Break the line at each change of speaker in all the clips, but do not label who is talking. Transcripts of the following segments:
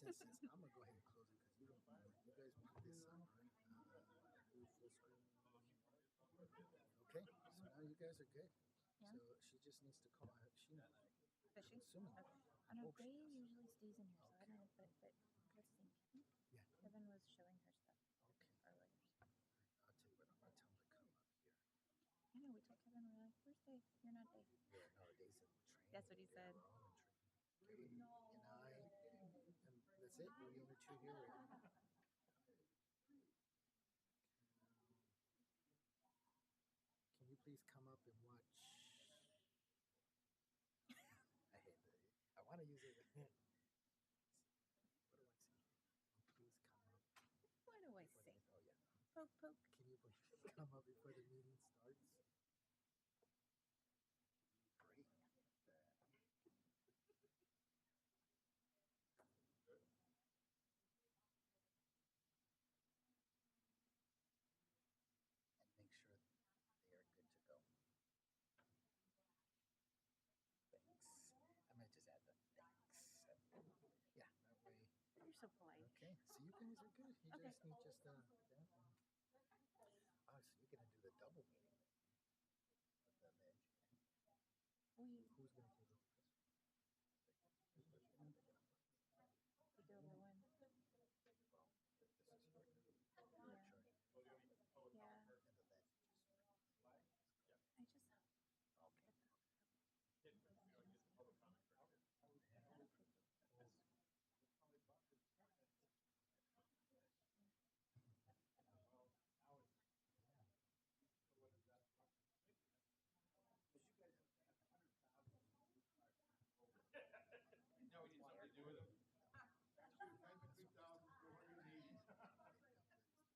since I'm gonna go ahead and close it because you don't want you guys want this on, right? Full screen. Okay, so now you guys are good.
Yeah.
So she just needs to call. She knows.
Does she?
Assuming.
Okay. I know
Hope she
Ray
does.
usually stays in here, so I don't know. But what's his name? Kevin?
Yeah.
Kevin was showing her stuff
Okay.
earlier.
I'll tell you what. I'm gonna tell him to come up here.
I know. We told Kevin, we're like, "Where's Dave? You're not Dave."
Yeah. No, they said training.
That's what he said.
We're all in training. Okay. And that's it. We're the only two here right now. Can you please come up and watch? I hate that. I want to use it. What do I say? Please come up.
What do I say?
Oh yeah.
Poke, poke.
Can you please come up before the meeting starts? Great. And make sure they are good to go. Thanks. I'm gonna just add the thanks. Yeah, that way.
You're so polite.
Okay, so you guys are good. You
Okay.
just need that. Oh, so you're gonna do the double meeting with the engineer. Who's gonna take over this?
The Dover one.
Well, if this is your
Yeah.
charge.
Yeah.
And the lead just.
I just.
Okay.
Now we need something to do with them. Actually, 93,480.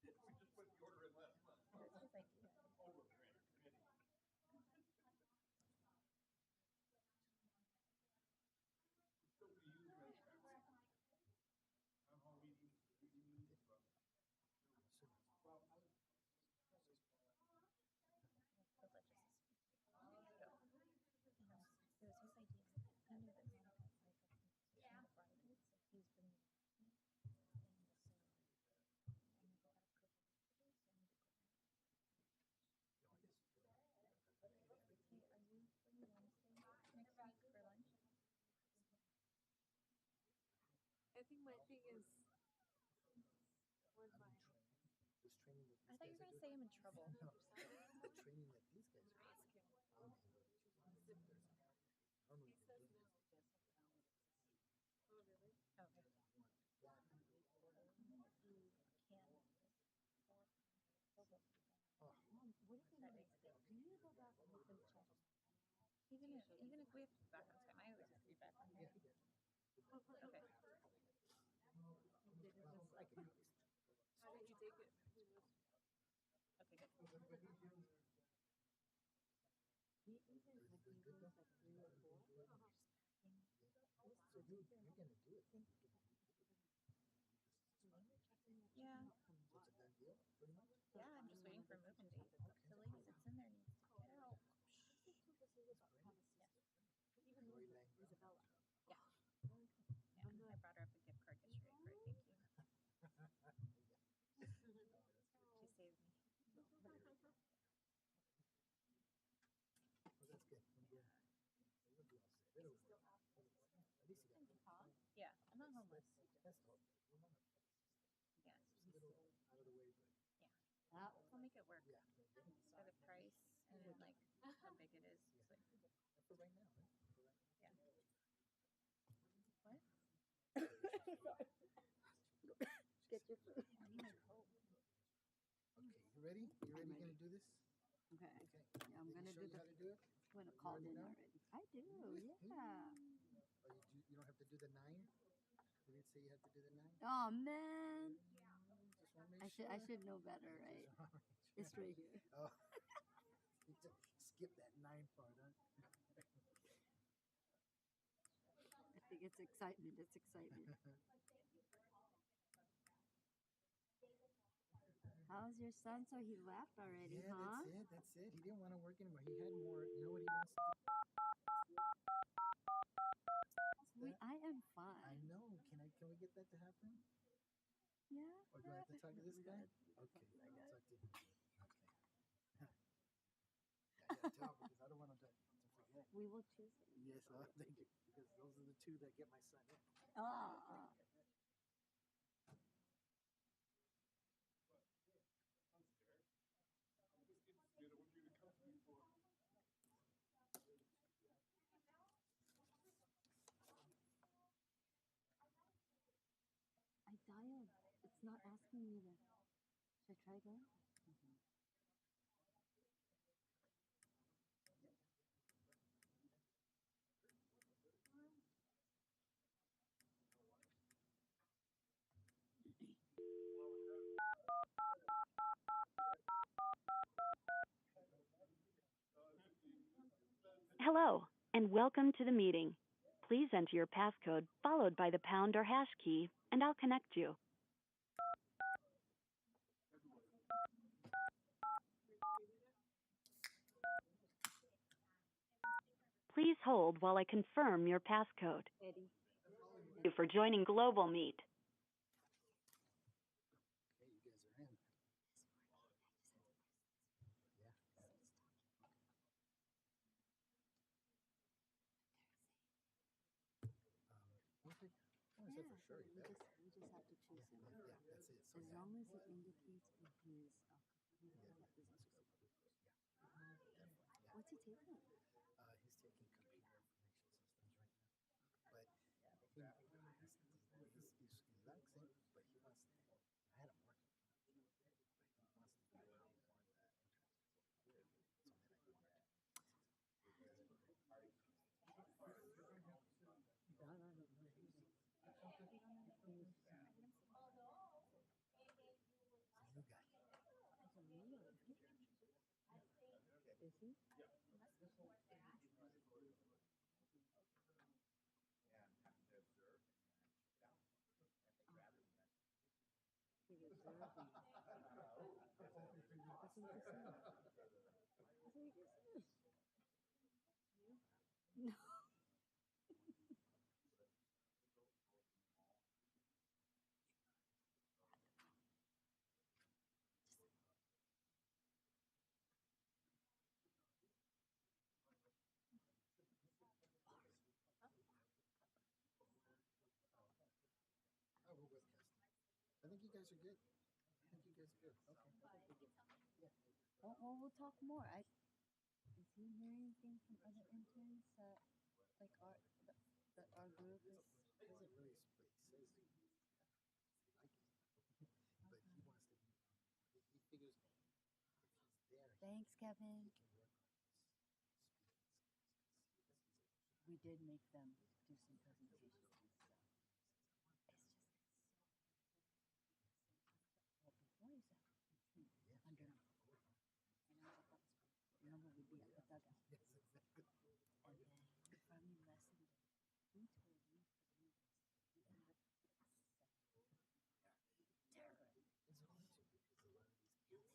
We just put the order in last month.
That's his idea.
Over committee. Still be using it as town hall meetings, but. Well,
The legislative. It was his idea. He knew that Monica applied for the position before I did, so he was bringing it up to me. And so I never got approval yesterday, so I need to go back. Hey, are you free Wednesday next week for lunch?
I think my thing is where's my
This training that
I
these
thought you
guys
were
are
going to say I'm in trouble.
doing. No, the training that these guys are
ask
doing.
him?
I'm able to choose Thursday. Normally
He
they
says
do
no.
this.
Oh really?
Okay.
Yeah.
You can.
Oh,
What if we
That
don't
makes
do you go back and look and check?
Even if we have to be back on time, I always have to be back on time. Okay.
well, I can do this.
How did you take it?
Okay, good.
He even like he was like 3 or 4.
So you're gonna do it.
Yeah.
So it's a done deal, pretty much.
Yeah, I'm just waiting for a moving date. The lady that's in there needs to get out.
Even
Lori
with
Lang.
Isabella.
Yeah. Yeah, I brought her up a gift card yesterday for a thank you. She saved me.
Well, that's good. I'm good. You'll be all set. It'll work. At least you got
Huh? Yeah, I'm not homeless.
that's all. You're not.
Yeah.
Just a little out of the way, but
I'll make it work.
yeah.
For the price and like how big it is. It's like,
For right now, right? For right now.
yeah. What?
Get your food.
I need my coat.
Okay, you ready? You ready? You gonna do this?
Okay.
Okay.
Yeah, I'm
Did he
gonna
show
do
you how to do it?
I'm gonna call
already
in
know?
already. I do, yeah.
Oh, you don't have to do the 9? You didn't say you have to do the 9?
Oh man.
Just want to make
I
sure.
should know better,
Just
right?
wanna make sure.
It's right here.
Oh, you just skip that 9 part, huh?
I think it's excitement. It's excitement. How's your son? So he left already,
Yeah,
huh?
that's it. That's it. He didn't want to work anymore. He had more. You know what he wants to do?
I am
I
fine.
know. Can we get that to happen? talk to this guy? Okay, I'll talk to him. Okay. I gotta tell him because I don't want him to forget.
We will choose it.
Yes, thank you. Because those are the two that get my son in.
Ah. I dialed. It's not asking me to. Should I try again?
Hello, and welcome to the meeting. Please enter your passcode followed by the pound or hash key, and I'll connect you. Please hold while I confirm your passcode.
Eddie.
Thank you for joining Global Meet.
Okay, you guys are in. Yeah. Okay. I want to say for sure you better.
We just have to choose him.
Yeah, that's it. So
As long as it indicates in his
yeah,
that this is
let's go. Yeah, definitely. Yeah.
what's he taking?
He's taking computer information systems right now. But he likes it, but he wants to. I had him working for me, but he wants to do more of that interactive. So then I want to. New guy.
Is he? He reserved him. That's what he said. That's what he said. No.
Oh, we're webcasting. I think you guys are good. I think you guys are good. Okay. Yeah.
We'll talk more. Is he hearing things from other interns that like our group is?
Doesn't really, but he says he like it, but he wants to be around more. He figures if he's there,
Thanks, Kevin.
he can work on his speaking skills because he's
We did make them do some presentations and stuff. It's just well, before he's underneath. And I thought that was pretty cool. Remember, we'd be at the dugout.
yes, exactly.
And then he finally lessened it. He told me for the meetings, he ended up with 7. Terror.
It's hard to because a lot of these kids.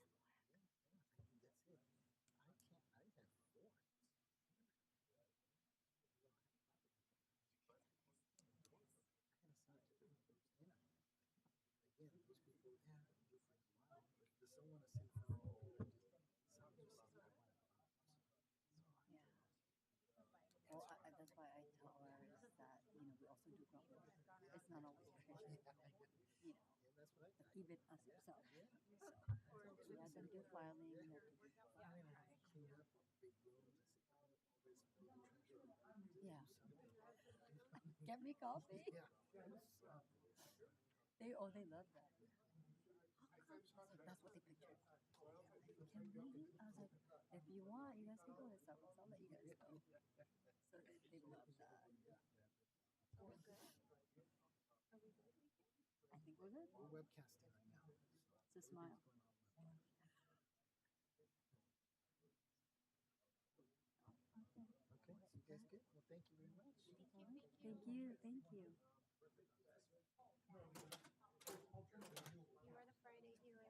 Yeah, I mean that's it. I can't. I have 4. I don't have 5. I had to send it to them who's in it. Again, those people, yeah, I can do for a while, but if they still want to sit in front of the computer and just sound just see, I want to be there.
Yeah. Well, that's why I tell ours that, we also do grunt work. It's not always traditional,
Yeah, that's what I thought.
even us ourselves. So we had them do filing, we had to do
I mean, I clean up big rooms. I say, clean up all this, throw the trash out.
Yeah.
Do something.
Get me coffee.
Yeah, do something.
They love that. That's what they pictured. Can we? I was like, if you want, you guys can go to Starbucks. I'll let you guys go. So they love that.
So we're good? Are we good?
I think we're good.
We're webcasting right now.
So smile.
Everything's going on webcast.
Okay.
Okay, so you guys good? Well, thank you very much.
Thank you. Thank you.
You are the Friday hero.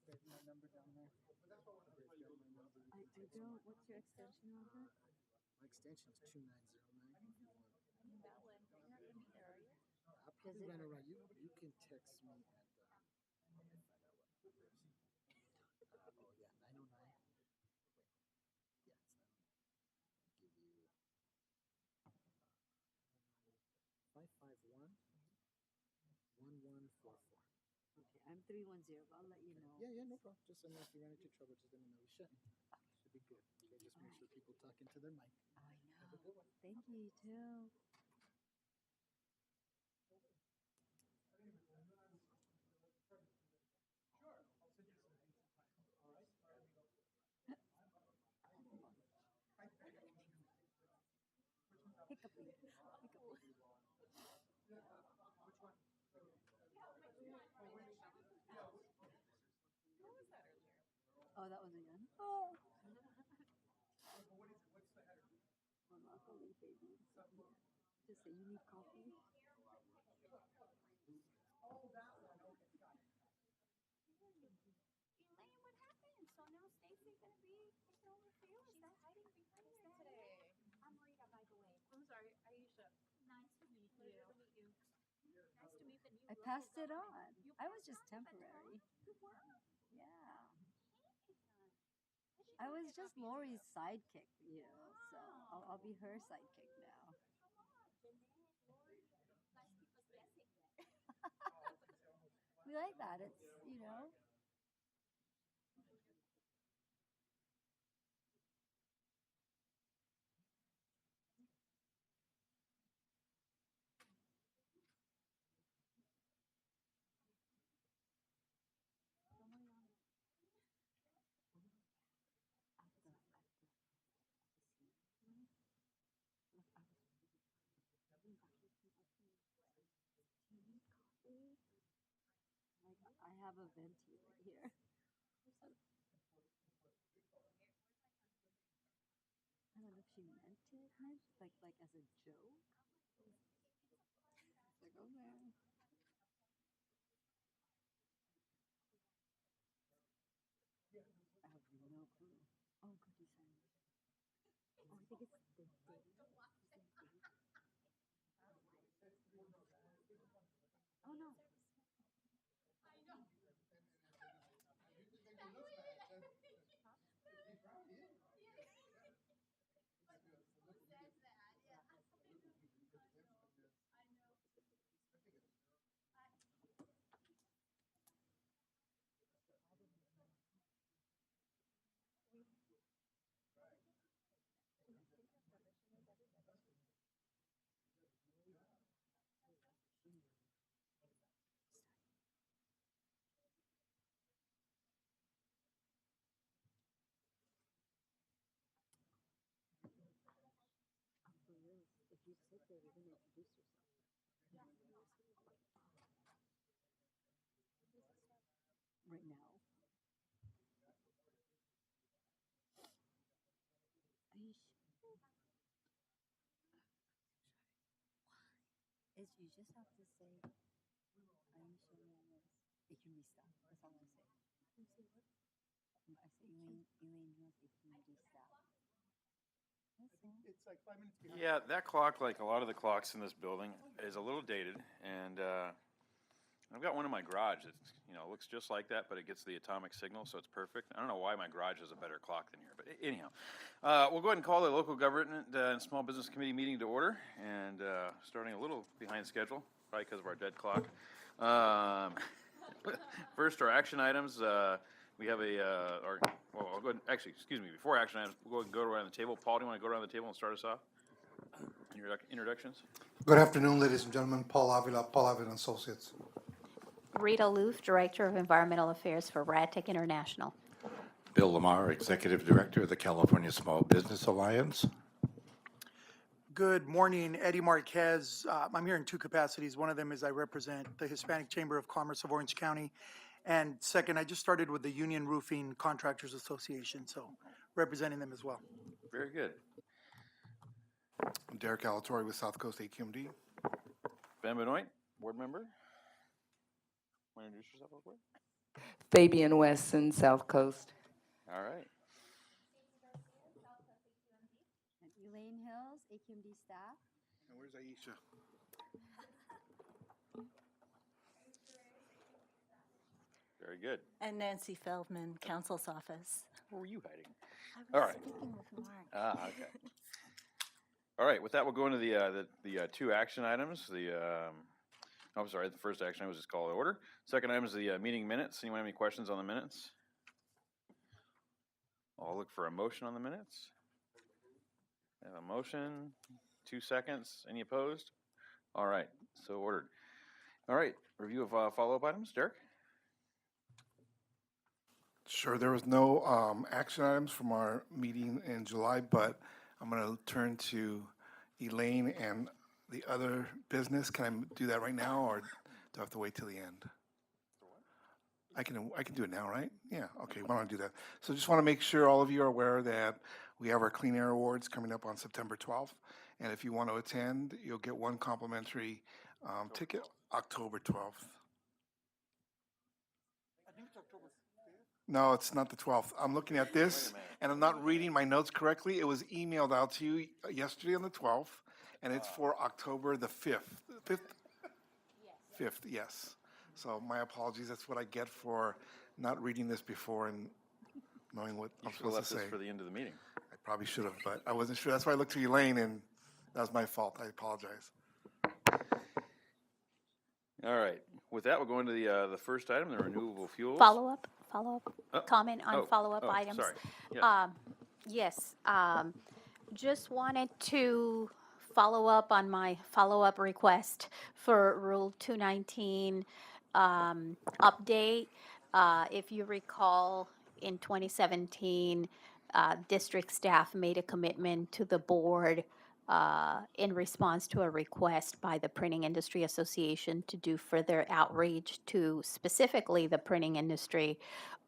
There's my number down there. There's got my number.
I don't. What's your extension, Robert?
My extension is 2909 if you want.
That one. You're not gonna be there, are you?
I'll probably run around. You can text me at the 444.
Okay, I'm 310, but I'll let you know.
Yeah, no problem. Just if you run into trouble, just let me know. We should be good. Okay, just make sure people talk into their mic.
I
Have a
know.
good one.
Thank you, too. Hiccupy. Oh, that was a gun. Oh. Monopoly, baby. Just say you need coffee.
Elaine, what happened? So now Stacy gonna be taking over for you? She's hiding behind there today. I'm Rita, by the way. I'm sorry, Aisha. Nice to meet you. Nice to meet you. Nice to meet the new
I
local
passed it
government.
on.
You
I was
passed
just
on the baton?
temporary.
You were?
Yeah.
Hey.
I was just Lori's sidekick, so I'll be her sidekick now.
Come on, Jeanette, Lori. Let's keep us guessing then.
We like that. It's. Like I have a venti right here. I don't know if she meant it, like as a joke. It's like okay. I have no clue. Oh, cookie sandwich. Oh, I think it's the date. Oh no. For real. If you sit there, you're gonna introduce yourself. Right now. Are you sure? You just have to say, Aisha Reyes. It can be staff. That's all I say. You say what? I say Elaine Hills, it can be staff. That's all.
It's like 5 minutes behind.
Yeah, that clock, like a lot of the clocks in this building, is a little dated, and I've got one in my garage that looks just like that, but it gets the atomic signal, so it's perfect. I don't know why my garage has a better clock than here, but anyhow, we'll go ahead and call the local government and small business committee meeting to order, and starting a little behind schedule, probably because of our dead clock. First, our action items. We have I'll go ahead, actually, excuse me, before action items, we'll go ahead and go around the table. Paul, do you want to go around the table and start us off? Introductions?
Good afternoon, ladies and gentlemen. Paul Avila Associates.
Rita Loof, Director of Environmental Affairs for RADTEC International.
Bill Lamar, Executive Director of the California Small Business Alliance.
Good morning, Eddie Marquez. I'm here in two capacities. One of them is I represent the Hispanic Chamber of Commerce of Orange County. And second, I just started with the Union Roofing Contractors Association, so representing them as well.
Very good.
I'm Derek Alatorre with South Coast AQMD.
Ben Benoit, board member. Want to introduce yourself real quick?
Fabian Weston, South Coast.
All right.
And Elaine Hills, AQMD staff.
And where's Aisha?
Very good.
And Nancy Feldman, Counsel's Office.
Where were you hiding?
I was
All right.
speaking with Mark.
Okay. All right. With that, we'll go into the two action items. The I'm sorry, the first action item was just call to order. Second item is the meeting minutes. Anyone have any questions on the minutes? I'll look for a motion on the minutes. I have a motion, 2 seconds. Any opposed? All right, so ordered. All right, review of follow-up items. Derek?
Sure, there was no action items from our meeting in July, but I'm going to turn to Elaine and the other business. Can I do that right now, or do I have to wait till the end? I can do it now, right? Yeah, okay, why don't I do that? So just want to make sure all of you are aware that we have our Clean Air Awards coming up on September 12th. And if you want to attend, you'll get one complimentary ticket, October 12th.
I think it's October 5th.
No, it's not the 12th. I'm looking at this, and I'm not reading my notes correctly. It was emailed out to you yesterday on the 12th, and it's for October the 5th. 5th? 5th, yes. So my apologies. That's what I get for not reading this before and knowing what I'm supposed to say.
This for the end of the meeting.
I probably should have, but I wasn't sure. That's why I looked to Elaine, and that was my fault. I apologize.
All right. With that, we'll go into the first item, the renewable fuels.
Follow-up comment on follow-up
oh,
items.
Sorry. Yes.
Yes, just wanted to follow up on my follow-up request for Rule 219 update. If you recall, in 2017, district staff made a commitment to the board in response to a request by the Printing Industry Association to do further outreach to specifically the printing industry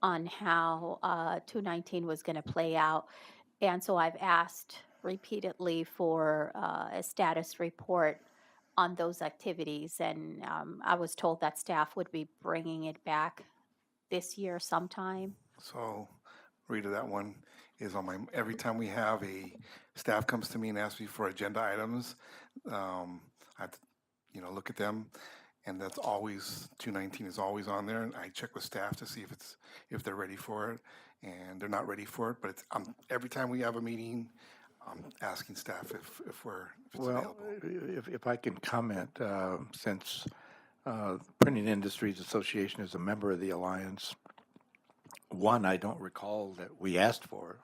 on how 219 was going to play out. And so I've asked repeatedly for a status report on those activities, and I was told that staff would be bringing it back this year sometime.
So, Rita, that one is on my, every time we have staff comes to me and asks me for agenda items, I have to, look at them, and that's always, 219 is always on there, and I check with staff to see if they're ready for it, and they're not ready for it, but it's, every time we have a meeting, I'm asking staff if it's available.
If I can comment, since Printing Industries Association is a member of the Alliance, one, I don't recall that we asked for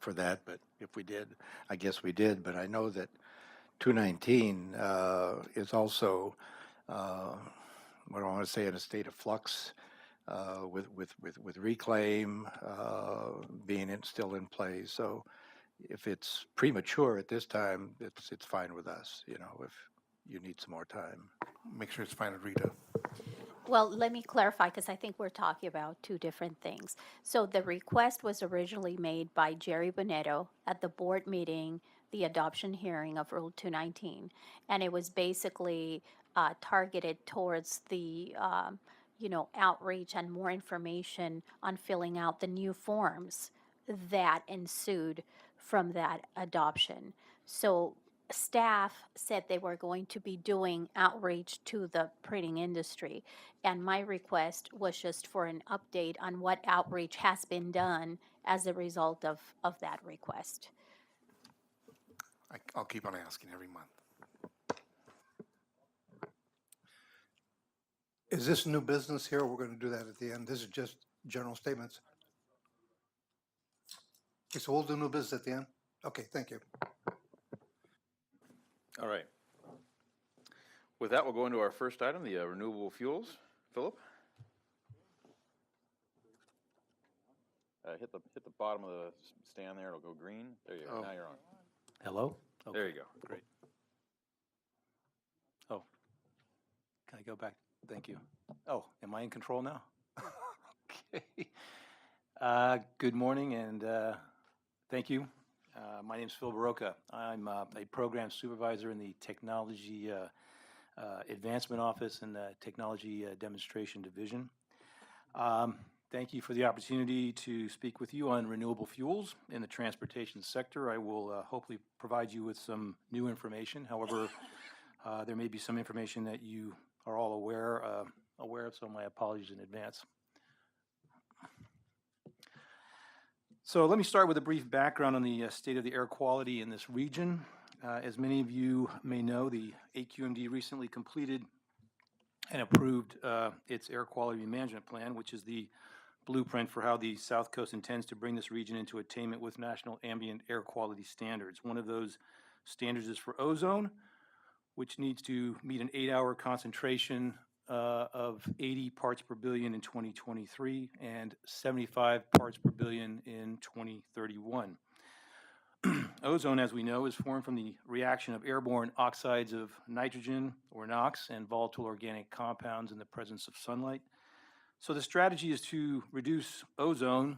that, but if we did, I guess we did. But I know that 219 is also, what do I want to say, in a state of flux with reclaim being still in play. So if it's premature at this time, it's fine with us. If you need some more time,
make sure it's fine with Rita.
Well, let me clarify, because I think we're talking about two different things. So the request was originally made by Jerry Bonetto at the board meeting, the adoption hearing of Rule 219. And it was basically targeted towards the, outreach and more information on filling out the new forms that ensued from that adoption. So staff said they were going to be doing outreach to the printing industry, and my request was just for an update on what outreach has been done as a result of that request.
I'll keep on asking every month.
Is this new business here, or we're going to do that at the end? This is just general statements. Okay, so we'll do new business at the end? Okay, thank you.
All right. With that, we'll go into our first item, the renewable fuels. Philip? Hit the bottom of the stand there. It'll go green. There you go. Now you're on.
Hello? Okay.
There you go.
Great. Oh, can I go back? Thank you. Oh, am I in control now? Okay. Good morning, and thank you. My name is Phil Barocca. I'm a program supervisor in the Technology Advancement Office and the Technology Demonstration Division. Thank you for the opportunity to speak with you on renewable fuels in the transportation sector. I will hopefully provide you with some new information. However, there may be some information that you are all aware of, so my apologies in advance. So let me start with a brief background on the state of the air quality in this region. As many of you may know, the SCAQMD recently completed and approved its air quality management plan, which is the blueprint for how the South Coast intends to bring this region into attainment with national ambient air quality standards. One of those standards is for ozone, which needs to meet an 8-hour concentration of 80 parts per billion in 2023 and 75 parts per billion in 2031. Ozone, as we know, is formed from the reaction of airborne oxides of nitrogen, or NOx, and volatile organic compounds in the presence of sunlight. So the strategy is to reduce ozone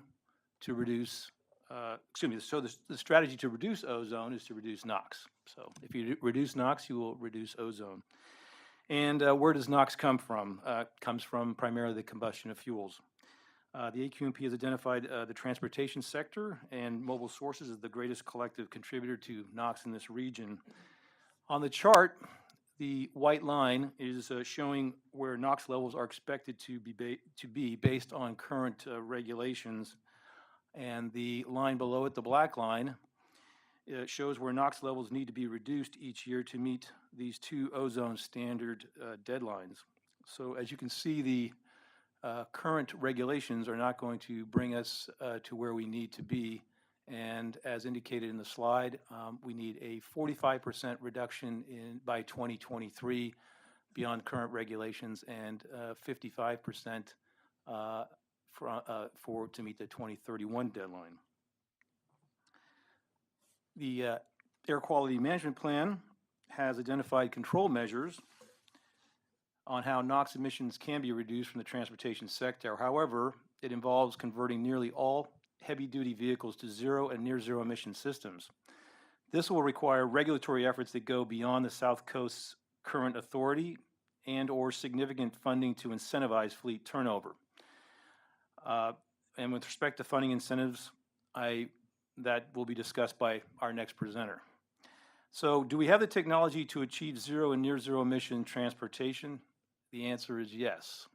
to reduce, the strategy to reduce ozone is to reduce NOx. So if you reduce NOx, you will reduce ozone. And where does NOx come from? Comes from primarily the combustion of fuels. The AQMP has identified the transportation sector and mobile sources as the greatest collective contributor to NOx in this region. On the chart, the white line is showing where NOx levels are expected to be based on current regulations, and the line below it, the black line, shows where NOx levels need to be reduced each year to meet these two ozone standard deadlines. So as you can see, the current regulations are not going to bring us to where we need to be. And as indicated in the slide, we need a 45% reduction by 2023 beyond current regulations, and 55% to meet the 2031 deadline. The Air Quality Management Plan has identified control measures on how NOx emissions can be reduced from the transportation sector. However, it involves converting nearly all heavy-duty vehicles to zero and near-zero emission systems. This will require regulatory efforts that go beyond the South Coast's current authority and/or significant funding to incentivize fleet turnover. And with respect to funding incentives, that will be discussed by our next presenter. So, do we have the technology to achieve zero and near-zero emission transportation? The answer is yes.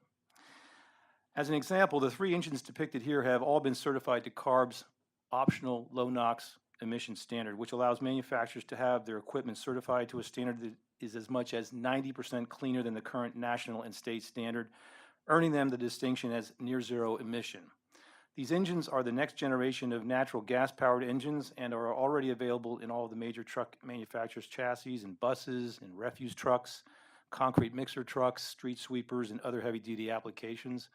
As an example, the 3 engines depicted here have all been certified to CARB's optional low NOx emission standard, which allows manufacturers to have their equipment certified to a standard that is as much as 90% cleaner than the current national and state standard, earning them the distinction as near-zero emission. These engines are the next generation of natural gas-powered engines and are already available in all of the major truck manufacturers' chassis and buses and refuse trucks, concrete mixer trucks, street sweepers, and other heavy-duty applications.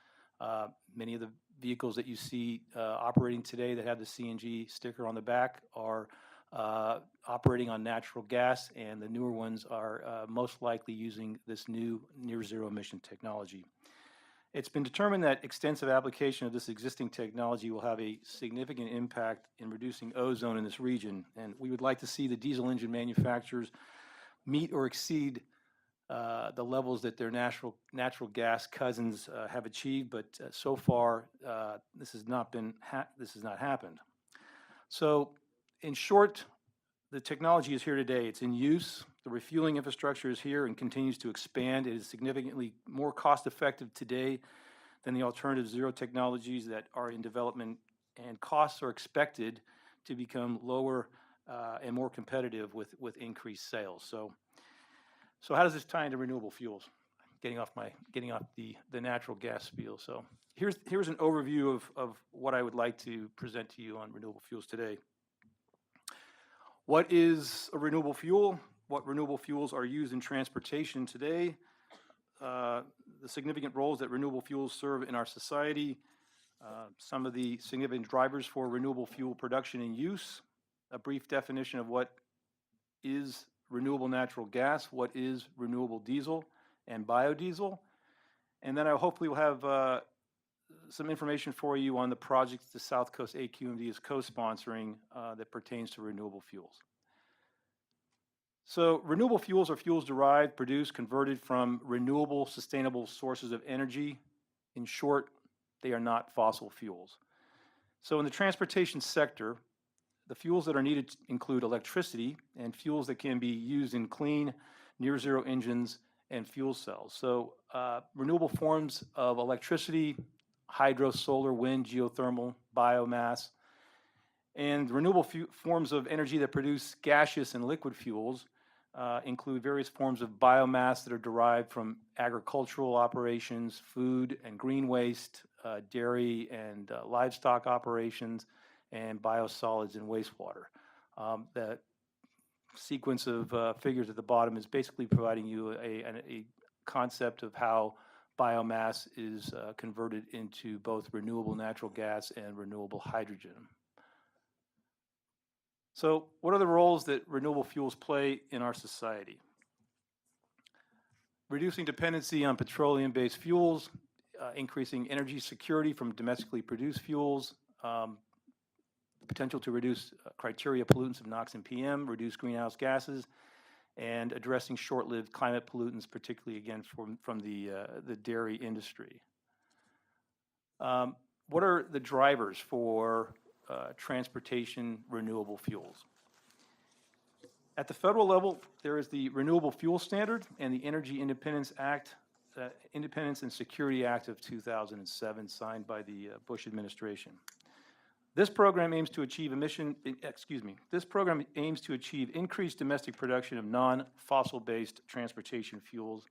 Many of the vehicles that you see operating today that have the CNG sticker on the back are operating on natural gas, and the newer ones are most likely using this new near-zero emission technology. It's been determined that extensive application of this existing technology will have a significant impact in reducing ozone in this region, and we would like to see the diesel engine manufacturers meet or exceed the levels that their natural gas cousins have achieved, but so far this has not happened. So, in short, the technology is here today. It's in use. The refueling infrastructure is here and continues to expand. It is significantly more cost-effective today than the alternative zero technologies that are in development, and costs are expected to become lower and more competitive with increased sales. So how does this tie into renewable fuels? Getting off the natural gas spiel. So here's an overview of what I would like to present to you on renewable fuels today. What is a renewable fuel? What renewable fuels are used in transportation today? The significant roles that renewable fuels serve in our society. Some of the significant drivers for renewable fuel production and use. A brief definition of what is renewable natural gas, what is renewable diesel and biodiesel, and then I hopefully will have some information for you on the projects the South Coast AQMD is co-sponsoring that pertains to renewable fuels. So renewable fuels are fuels derived, produced, converted from renewable, sustainable sources of energy. In short, they are not fossil fuels. So in the transportation sector, the fuels that are needed include electricity and fuels that can be used in clean, near-zero engines and fuel cells. So renewable forms of electricity, hydro, solar, wind, geothermal, biomass, and renewable forms of energy that produce gaseous and liquid fuels include various forms of biomass that are derived from agricultural operations, food and green waste, dairy and livestock operations, and biosolids and wastewater. The sequence of figures at the bottom is basically providing you a concept of how biomass is converted into both renewable natural gas and renewable hydrogen. So what are the roles that renewable fuels play in our society? Reducing dependency on petroleum-based fuels, increasing energy security from domestically produced fuels, potential to reduce criteria pollutants of NOx and PM, reduce greenhouse gases, and addressing short-lived climate pollutants, particularly again from the dairy industry. What are the drivers for transportation renewable fuels? At the federal level, there is the Renewable Fuel Standard and the Energy Independence Act, Independence and Security Act of 2007, signed by the Bush administration. This program aims to achieve increased domestic production of non-fossil-based transportation fuels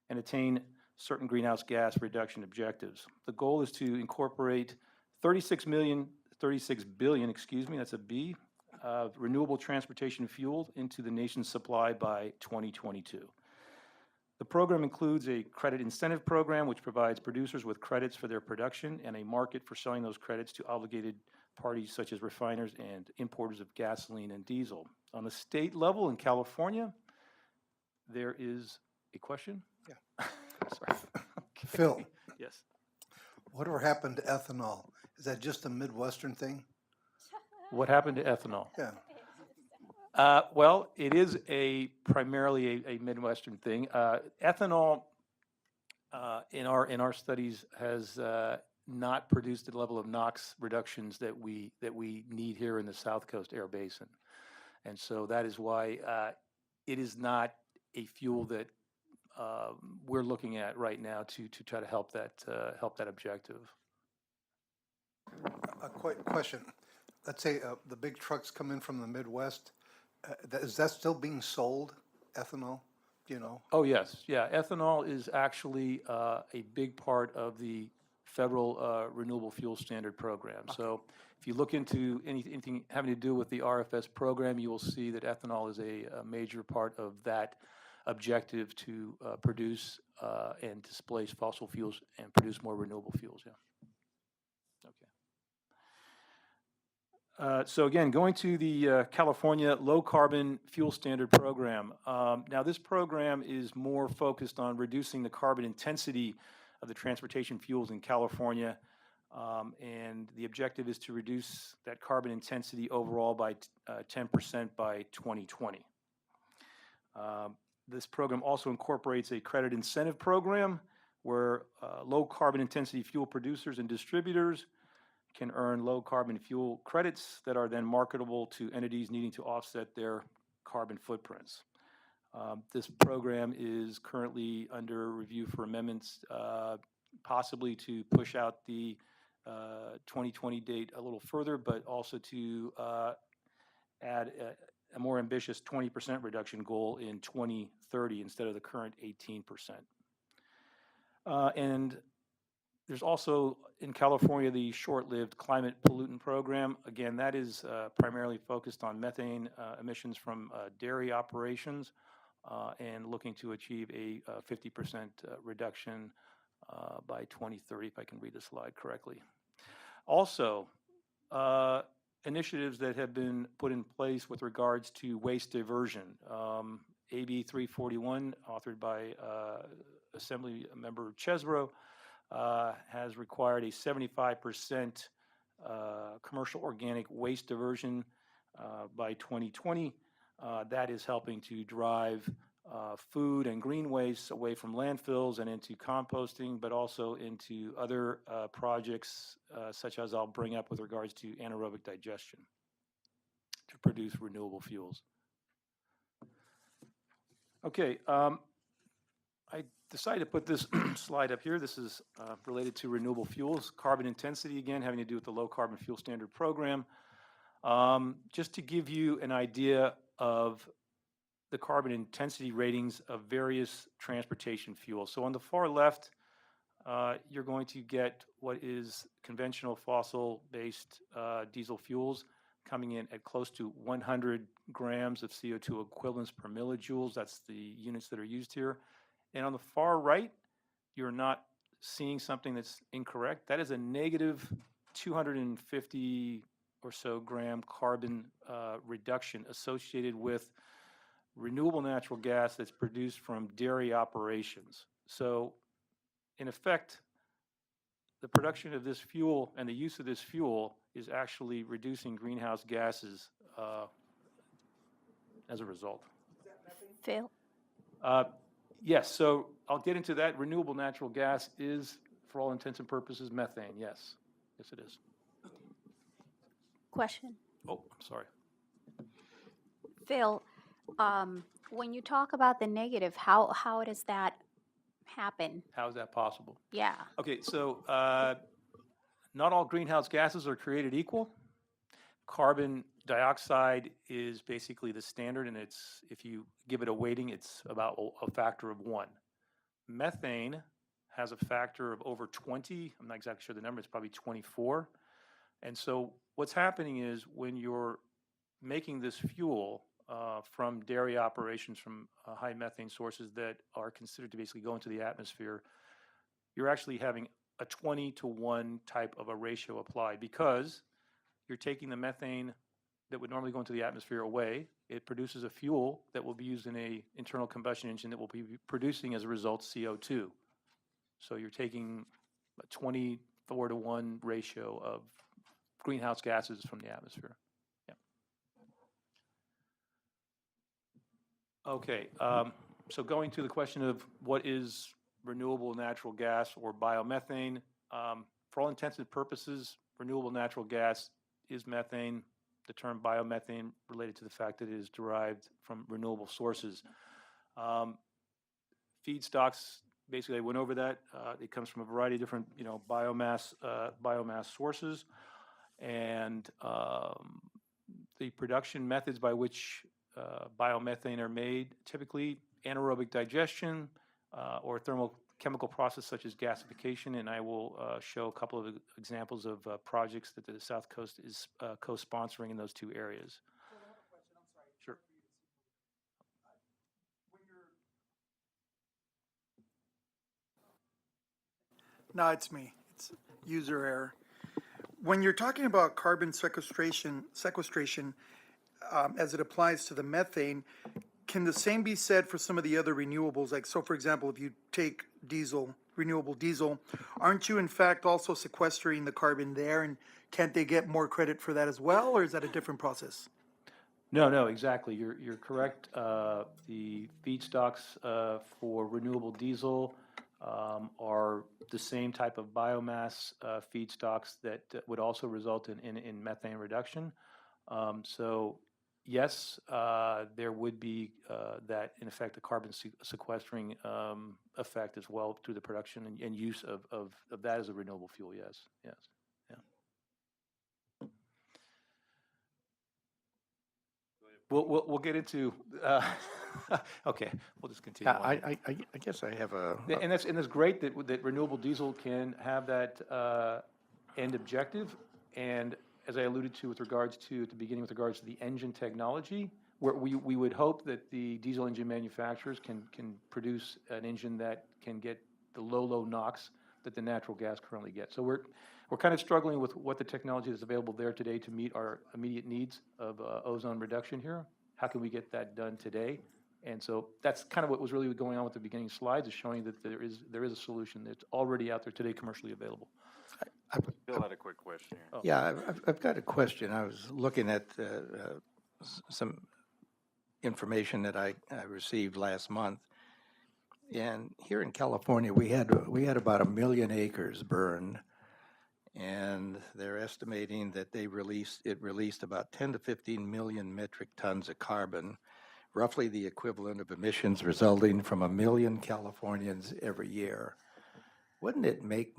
and attain certain greenhouse gas reduction objectives. The goal is to incorporate 36 billion, that's a B, of renewable transportation fuel into the nation's supply by 2022. The program includes a credit incentive program which provides producers with credits for their production and a market for selling those credits to obligated parties such as refiners and importers of gasoline and diesel. On the state level in California, there is a question?
Yeah.
Sorry. Okay.
Phil.
Yes.
Whatever happened to ethanol? Is that just a Midwestern thing?
What happened to ethanol?
Yeah.
Well, it is primarily a Midwestern thing. Ethanol, in our studies, has not produced the level of NOx reductions that we need here in the South Coast Air Basin, and so that is why it is not a fuel that we're looking at right now to try to help that objective.
A quick question. Let's say the big trucks come in from the Midwest. Is that still being sold, ethanol? Do you know?
Oh, yes. Yeah, ethanol is actually a big part of the federal Renewable Fuel Standard program. Okay. So if you look into anything having to do with the RFS program, you will see that ethanol is a major part of that objective to produce and displace fossil fuels and produce more renewable fuels, yeah. Okay. So again, going to the California Low Carbon Fuel Standard Program. Now this program is more focused on reducing the carbon intensity of the transportation fuels in California, and the objective is to reduce that carbon intensity overall by 10% by 2020. This program also incorporates a credit incentive program where low carbon intensity fuel producers and distributors can earn low carbon fuel credits that are then marketable to entities needing to offset their carbon footprints. This program is currently under review for amendments, possibly to push out the 2020 date a little further, but also to add a more ambitious 20% reduction goal in 2030 instead of the current 18%. And there's also in California the short-lived climate pollutant program. Again, that is primarily focused on methane emissions from dairy operations and looking to achieve a 50% reduction by 2030, if I can read the slide correctly. Also, initiatives that have been put in place with regards to waste diversion. AB 341, authored by Assembly Member Chesbro, has required a 75% commercial organic waste diversion by 2020. That is helping to drive food and green waste away from landfills and into composting, but also into other projects such as I'll bring up with regards to anaerobic digestion to produce renewable fuels. Okay, I decided to put this slide up here. This is related to renewable fuels, carbon intensity, again, having to do with the Low Carbon Fuel Standard Program. Just to give you an idea of the carbon intensity ratings of various transportation fuels. So on the far left, you're going to get what is conventional fossil-based diesel fuels coming in at close to 100 grams of CO2 equivalents per millijoules. That's the units that are used here. And on the far right, you're not seeing something that's incorrect. That is a negative 250 or so gram carbon reduction associated with renewable natural gas that's produced from dairy operations. So in effect, the production of this fuel and the use of this fuel is actually reducing greenhouse gases as a result.
Phil?
Yes, so I'll get into that. Renewable natural gas is, for all intents and purposes, methane, yes. Yes, it is.
Question.
Oh, I'm sorry.
Phil, when you talk about the negative, how does that happen?
How is that possible?
Yeah.
Okay, so not all greenhouse gases are created equal. Carbon dioxide is basically the standard, and it's, if you give it a weighting, it's about a factor of 1. Methane has a factor of over 20. I'm not exactly sure the number, it's probably 24. And so what's happening is when you're making this fuel from dairy operations, from high methane sources that are considered to basically go into the atmosphere, you're actually having a 20-to-1 type of a ratio applied, because you're taking the methane that would normally go into the atmosphere away. It produces a fuel that will be used in an internal combustion engine that will be producing, as a result, CO2. So you're taking a 24-to-1 ratio of greenhouse gases from the atmosphere. Yeah. Okay, so going to the question of what is renewable natural gas or biomethane, for all intents and purposes, renewable natural gas is methane. The term biomethane related to the fact that it is derived from renewable sources. Feedstocks, basically I went over that. It comes from a variety of different, biomass sources, and the production methods by which biomethane are made, typically anaerobic digestion or thermochemical process such as gasification, and I will show a couple of examples of projects that the South Coast is co-sponsoring in those two areas.
So I have a question, I'm sorry.
Sure.
No, it's me. It's user error. When you're talking about carbon sequestration, as it applies to the methane, can the same be said for some of the other renewables? Like, so for example, if you take diesel, renewable diesel, aren't you in fact also sequestering the carbon there, and can't they get more credit for that as well, or is that a different process?
No, exactly. You're correct. The feedstocks for renewable diesel are the same type of biomass feedstocks that would also result in methane reduction. So yes, there would be that, in effect, a carbon sequestering effect as well through the production and use of that as a renewable fuel. Yes. Yeah. We'll get into. Okay, we'll just continue.
I guess I have a.
And that's great that renewable diesel can have that end objective. And as I alluded to with regards to at the beginning, with regards to the engine technology, where we would hope that the diesel engine manufacturers can produce an engine that can get the low NOx that the natural gas currently gets. So we're kind of struggling with what the technology is available there today to meet our immediate needs of ozone reduction here. How can we get that done today? And so that's kind of what was really going on with the beginning slides, is showing that there is a solution that's already out there today, commercially available.
Bill had a quick question here.
Oh.
Yeah, I've got a question. I was looking at some information that I received last month. And here in California, we had about 1 million acres burned, and they're estimating that it released about 10 to 15 million metric tons of carbon, roughly the equivalent of emissions resulting from 1 million Californians every year. Wouldn't it make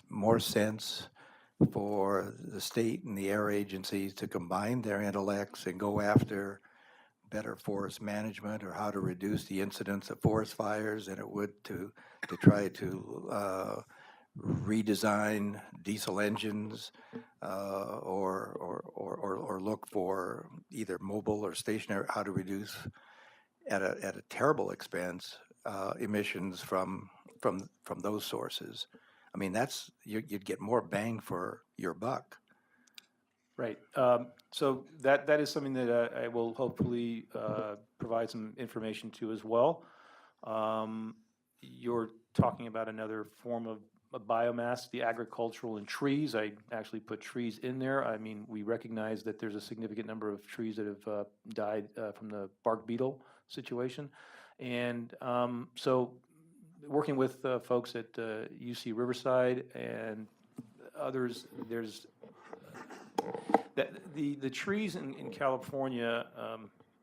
more sense for the state and the air agencies to combine their intellects and go after better forest management or how to reduce the incidence of forest fires than it would to try to redesign diesel engines or look for either mobile or stationary, how to reduce at a terrible expense emissions from those sources. I mean, you'd get more bang for your buck.
Right. So that is something that I will hopefully provide some information to as well. You're talking about another form of biomass, the agricultural and trees. I actually put trees in there. I mean, we recognize that there's a significant number of trees that have died from the bark beetle situation. And so working with folks at UC Riverside and others, there's the trees in California,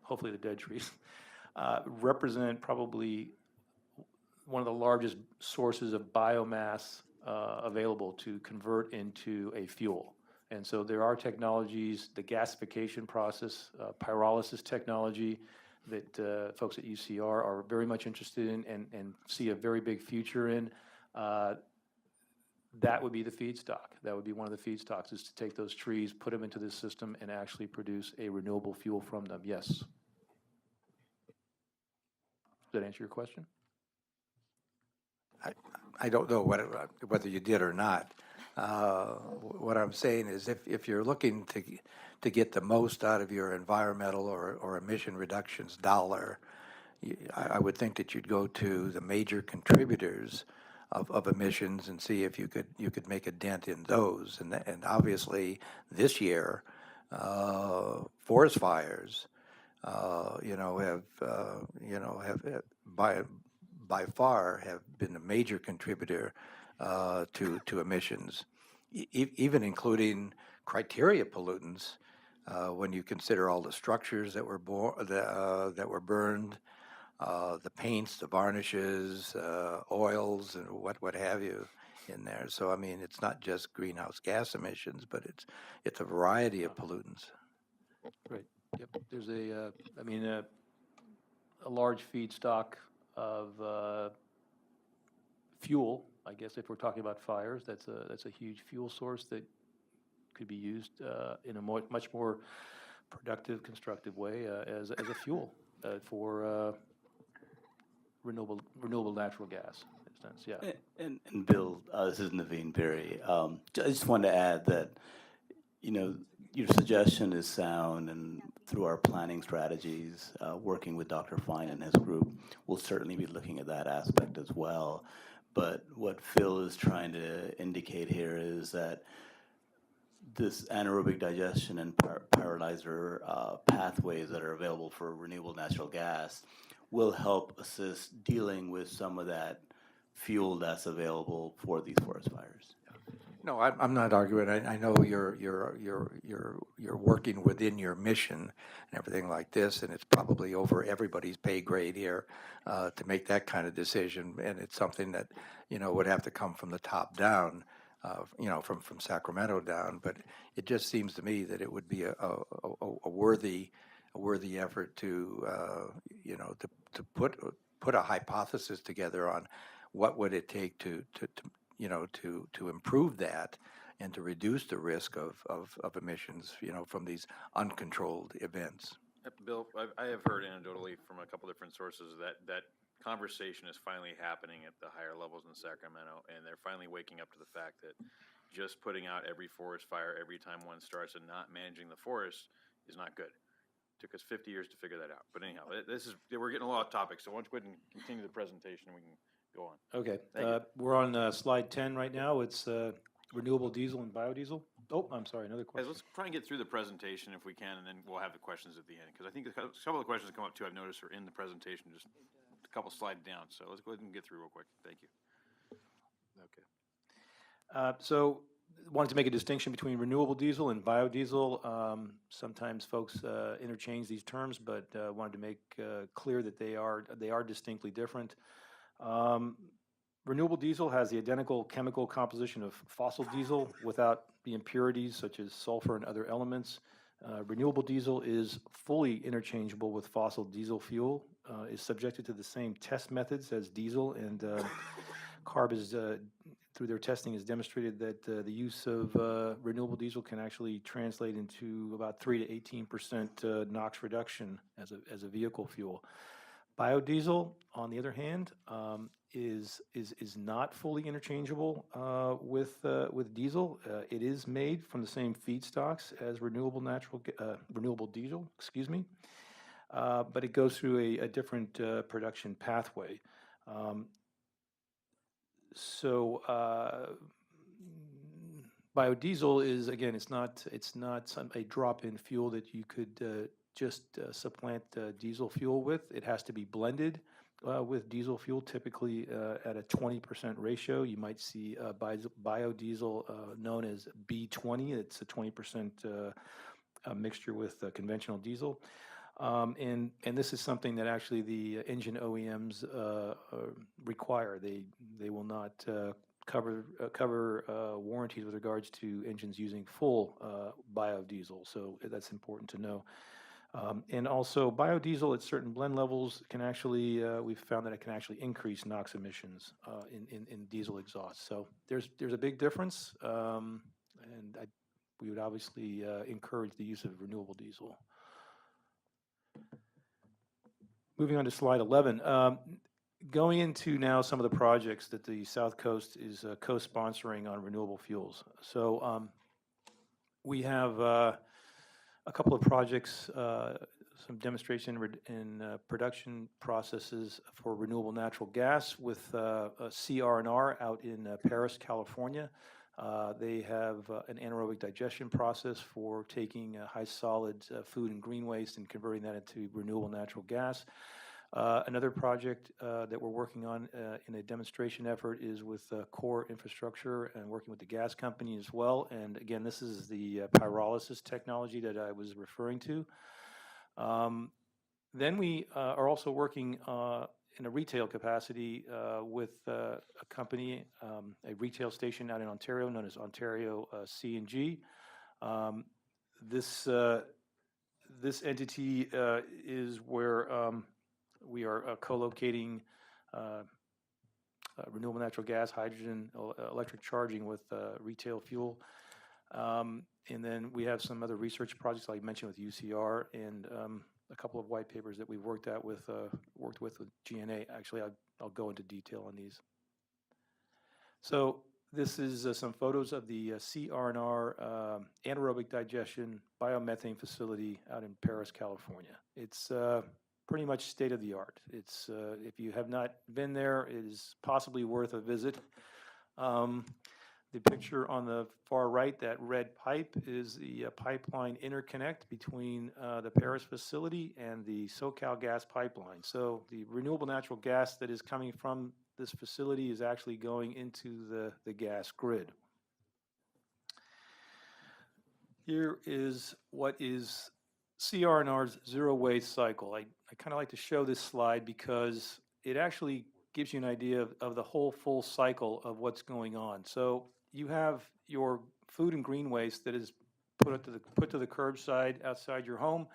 hopefully the dead trees, represent probably one of the largest sources of biomass available to convert into a fuel. And so there are technologies, the gasification process, pyrolysis technology that folks at UCR are very much interested in and see a very big future in. That would be the feedstock. That would be one of the feedstocks, is to take those trees, put them into this system, and actually produce a renewable fuel from them. Yes. Does that answer your question?
I don't know whether you did or not. What I'm saying is if you're looking to get the most out of your environmental or emission reductions dollar, I would think that you'd go to the major contributors of emissions and see if you could make a dent in those. And obviously this year, forest fires, have by far have been a major contributor to emissions, even including criteria pollutants. When you consider all the structures that were that were burned, the paints, the varnishes, oils, and what have you in there. So I mean, it's not just greenhouse gas emissions, but it's a variety of pollutants.
Right. Yep. There's a large feedstock of fuel. I guess if we're talking about fires, that's a huge fuel source that could be used in a much more productive, constructive way as a fuel for renewable natural gas, in a sense. Yeah.
And Bill, this is Naveen Berry. I just wanted to add that, your suggestion is sound, and through our planning strategies, working with Dr. Fine and his group, we'll certainly be looking at that aspect as well. But what Phil is trying to indicate here is that this anaerobic digestion and pyrolyzer pathways that are available for renewable natural gas will help assist dealing with some of that fuel that's available for these forest fires.
No, I'm not arguing. I know you're working within your mission and everything like this, and it's probably over everybody's pay grade here to make that kind of decision. And it's something that would have to come from the top down, from Sacramento down. But it just seems to me that it would be a worthy effort to put a hypothesis together on what would it take to improve that and to reduce the risk of emissions, from these uncontrolled events.
Bill, I have heard anecdotally from a couple different sources that conversation is finally happening at the higher levels in Sacramento, and they're finally waking up to the fact that just putting out every forest fire every time one starts and not managing the forest is not good. It took us 50 years to figure that out. But anyhow, we're getting a lot of topics, so why don't you go ahead and continue the presentation, and we can go on.
Okay. We're on slide 10 right now. It's renewable diesel and biodiesel. Oh, I'm sorry, another question.
Let's try and get through the presentation if we can, and then we'll have the questions at the end. Because I think a couple of the questions that come up too, I've noticed, are in the presentation, just a couple slides down. So let's go ahead and get through real quick. Thank you.
Okay. So wanted to make a distinction between renewable diesel and biodiesel. Sometimes folks interchange these terms, but wanted to make clear that they are distinctly different. Renewable diesel has the identical chemical composition of fossil diesel without the impurities such as sulfur and other elements. Renewable diesel is fully interchangeable with fossil diesel fuel, is subjected to the same test methods as diesel, and CARB is, through their testing, has demonstrated that the use of renewable diesel can actually translate into about 3 to 18% NOx reduction as a vehicle fuel. Biodiesel, on the other hand, is not fully interchangeable with diesel. It is made from the same feedstocks as renewable diesel, excuse me, but it goes through a different production pathway. So biodiesel is, again, it's not a drop-in fuel that you could just supplant diesel fuel with. It has to be blended with diesel fuel, typically at a 20% ratio. You might see biodiesel known as B20. It's a 20% mixture with conventional diesel. And this is something that actually the engine OEMs require. They will not cover warranties with regards to engines using full biodiesel, so that's important to know. And also, biodiesel at certain blend levels can actually, we've found that it can actually increase NOx emissions in diesel exhaust. So there's a big difference, and we would obviously encourage the use of renewable diesel. Moving on to slide 11. Going into now some of the projects that the South Coast is co-sponsoring on renewable fuels. So we have a couple of projects, some demonstration and production processes for renewable natural gas with CR&R out in Paris, California. They have an anaerobic digestion process for taking high solids food and green waste and converting that into renewable natural gas. Another project that we're working on in a demonstration effort is with Core Infrastructure and working with the gas company as well. And again, this is the pyrolysis technology that I was referring to. Then we are also working in a retail capacity with a company, a retail station out in Ontario known as Ontario C&G. This entity is where we are co-locating renewable natural gas, hydrogen, electric charging with retail fuel. And then we have some other research projects like I mentioned with UCR and a couple of white papers that we've worked with GNA. Actually, I'll go into detail on these. So this is some photos of the CR&R anaerobic digestion biomethane facility out in Paris, California. It's pretty much state of the art. It's if you have not been there, it is possibly worth a visit. The picture on the far right, that red pipe, is the pipeline interconnect between the Paris facility and the SoCal gas pipeline. So the renewable natural gas that is coming from this facility is actually going into the gas grid. Here is what is CR&R's zero waste cycle. I kind of like to show this slide because it actually gives you an idea of the whole full cycle of what's going on. So you have your food and green waste that is put to the curbside outside your home.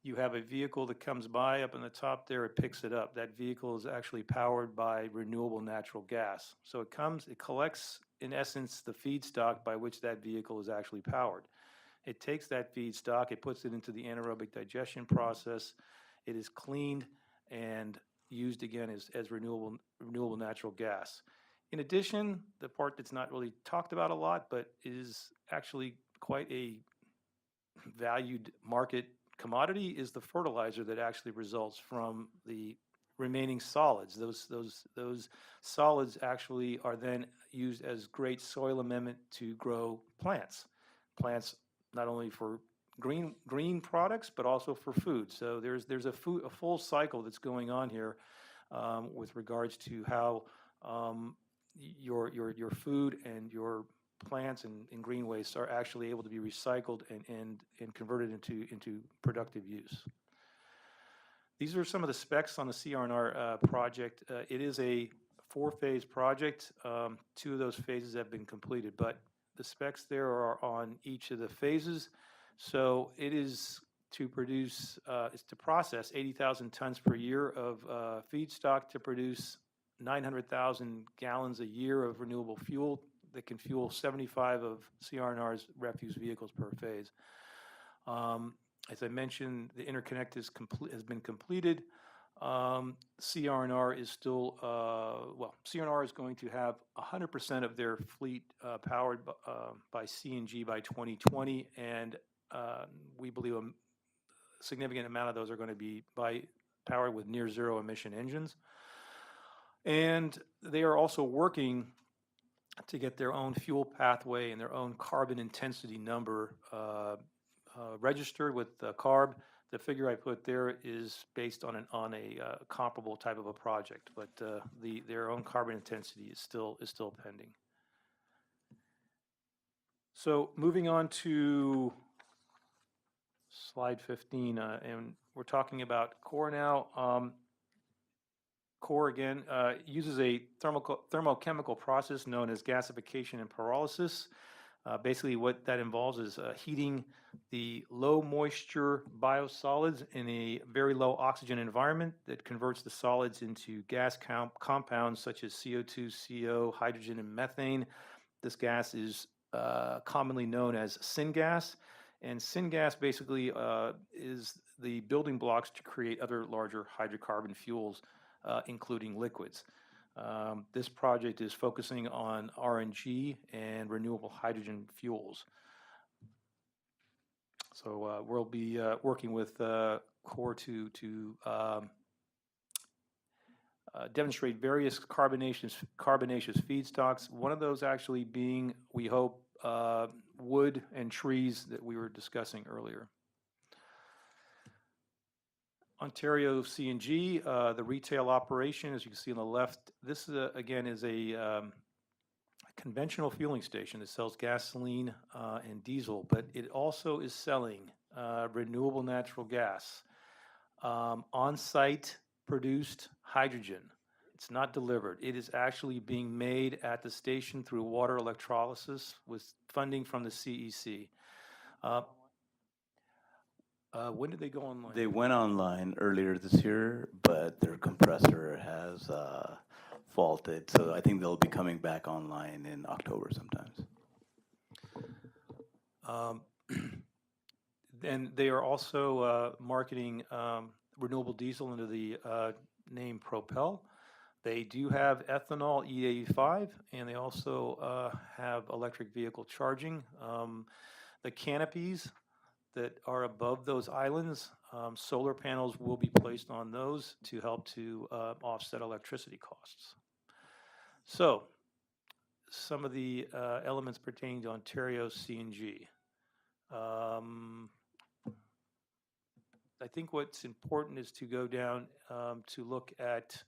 You have a vehicle that comes by up on the top there, it picks it up. That vehicle is actually powered by renewable natural gas. So it collects, in essence, the feedstock by which that vehicle is actually powered. It takes that feedstock, it puts it into the anaerobic digestion process. It is cleaned and used again as renewable natural gas. In addition, the part that's not really talked about a lot, but is actually quite a valued market commodity, is the fertilizer that actually results from the remaining solids. Those solids actually are then used as great soil amendment to grow plants. Plants not only for green products, but also for food. So there's a full cycle that's going on here with regards to how your food and your plants and green waste are actually able to be recycled and converted into productive use. These are some of the specs on the CR&R project. It is a 4-phase project. 2 of those phases have been completed, but the specs there are on each of the phases. So it is to produce, is to process 80,000 tons per year of feedstock to produce 900,000 gallons a year of renewable fuel that can fuel 75 of CRNR's refuse vehicles per phase. As I mentioned, the interconnect has been completed. CRNR is still, CRNR is going to have 100% of their fleet powered by CNG by 2020, and we believe a significant amount of those are going to be powered with near zero emission engines. And they are also working to get their own fuel pathway and their own carbon intensity number registered with CARB. The figure I put there is based on a comparable type of a project, but their own carbon intensity is still pending. So moving on to slide 15, and we're talking about CORE now. CORE, again, uses a thermochemical process known as gasification and pyrolysis. Basically, what that involves is heating the low moisture biosolids in a very low oxygen environment that converts the solids into gas compounds such as CO2, CO, hydrogen, and methane. This gas is commonly known as syngas. And syngas basically is the building blocks to create other larger hydrocarbon fuels, including liquids. This project is focusing on RNG and renewable hydrogen fuels. So we'll be working with CORE to demonstrate various carbonaceous feedstocks. One of those actually being, we hope, wood and trees that we were discussing earlier. Ontario CNG, the retail operation, as you can see on the left, this again is a conventional fueling station that sells gasoline and diesel, but it also is selling renewable natural gas, on-site produced hydrogen. It's not delivered. It is actually being made at the station through water electrolysis with funding from the CEC. When did they go online?
They went online earlier this year, but their compressor has faulted, so I think they'll be coming back online in October sometimes.
And they are also marketing renewable diesel under the name Propel. They do have ethanol E85, and they also have electric vehicle charging. The canopies that are above those islands, solar panels will be placed on those to help to offset electricity costs. So, some of the elements pertaining to Ontario CNG. I think what's important is to go down to look at,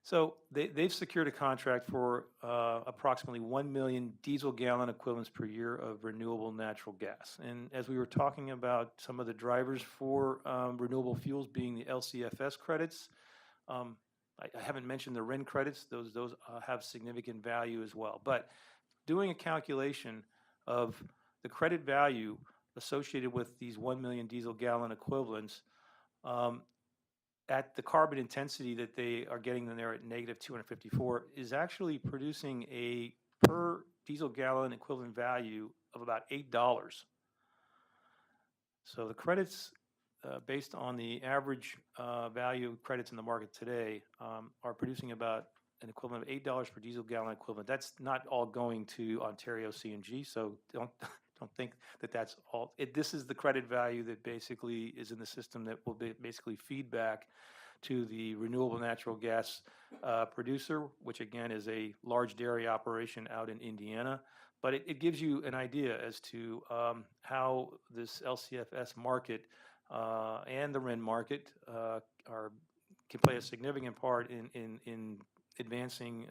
so they've secured a contract for approximately 1 million diesel gallon equivalents per year of renewable natural gas. And as we were talking about some of the drivers for renewable fuels being the LCFS credits, I haven't mentioned the RIN credits. Those have significant value as well. But doing a calculation of the credit value associated with these 1 million diesel gallon equivalents at the carbon intensity that they are getting in there at negative 254 is actually producing a per diesel gallon equivalent value of about $8. So the credits based on the average value of credits in the market today are producing about an equivalent of $8 per diesel gallon equivalent. That's not all going to Ontario CNG, so don't think that that's all. This is the credit value that basically is in the system that will basically feed back to the renewable natural gas producer, which again is a large dairy operation out in Indiana. But it gives you an idea as to how this LCFS market and the RIN market can play a significant part in advancing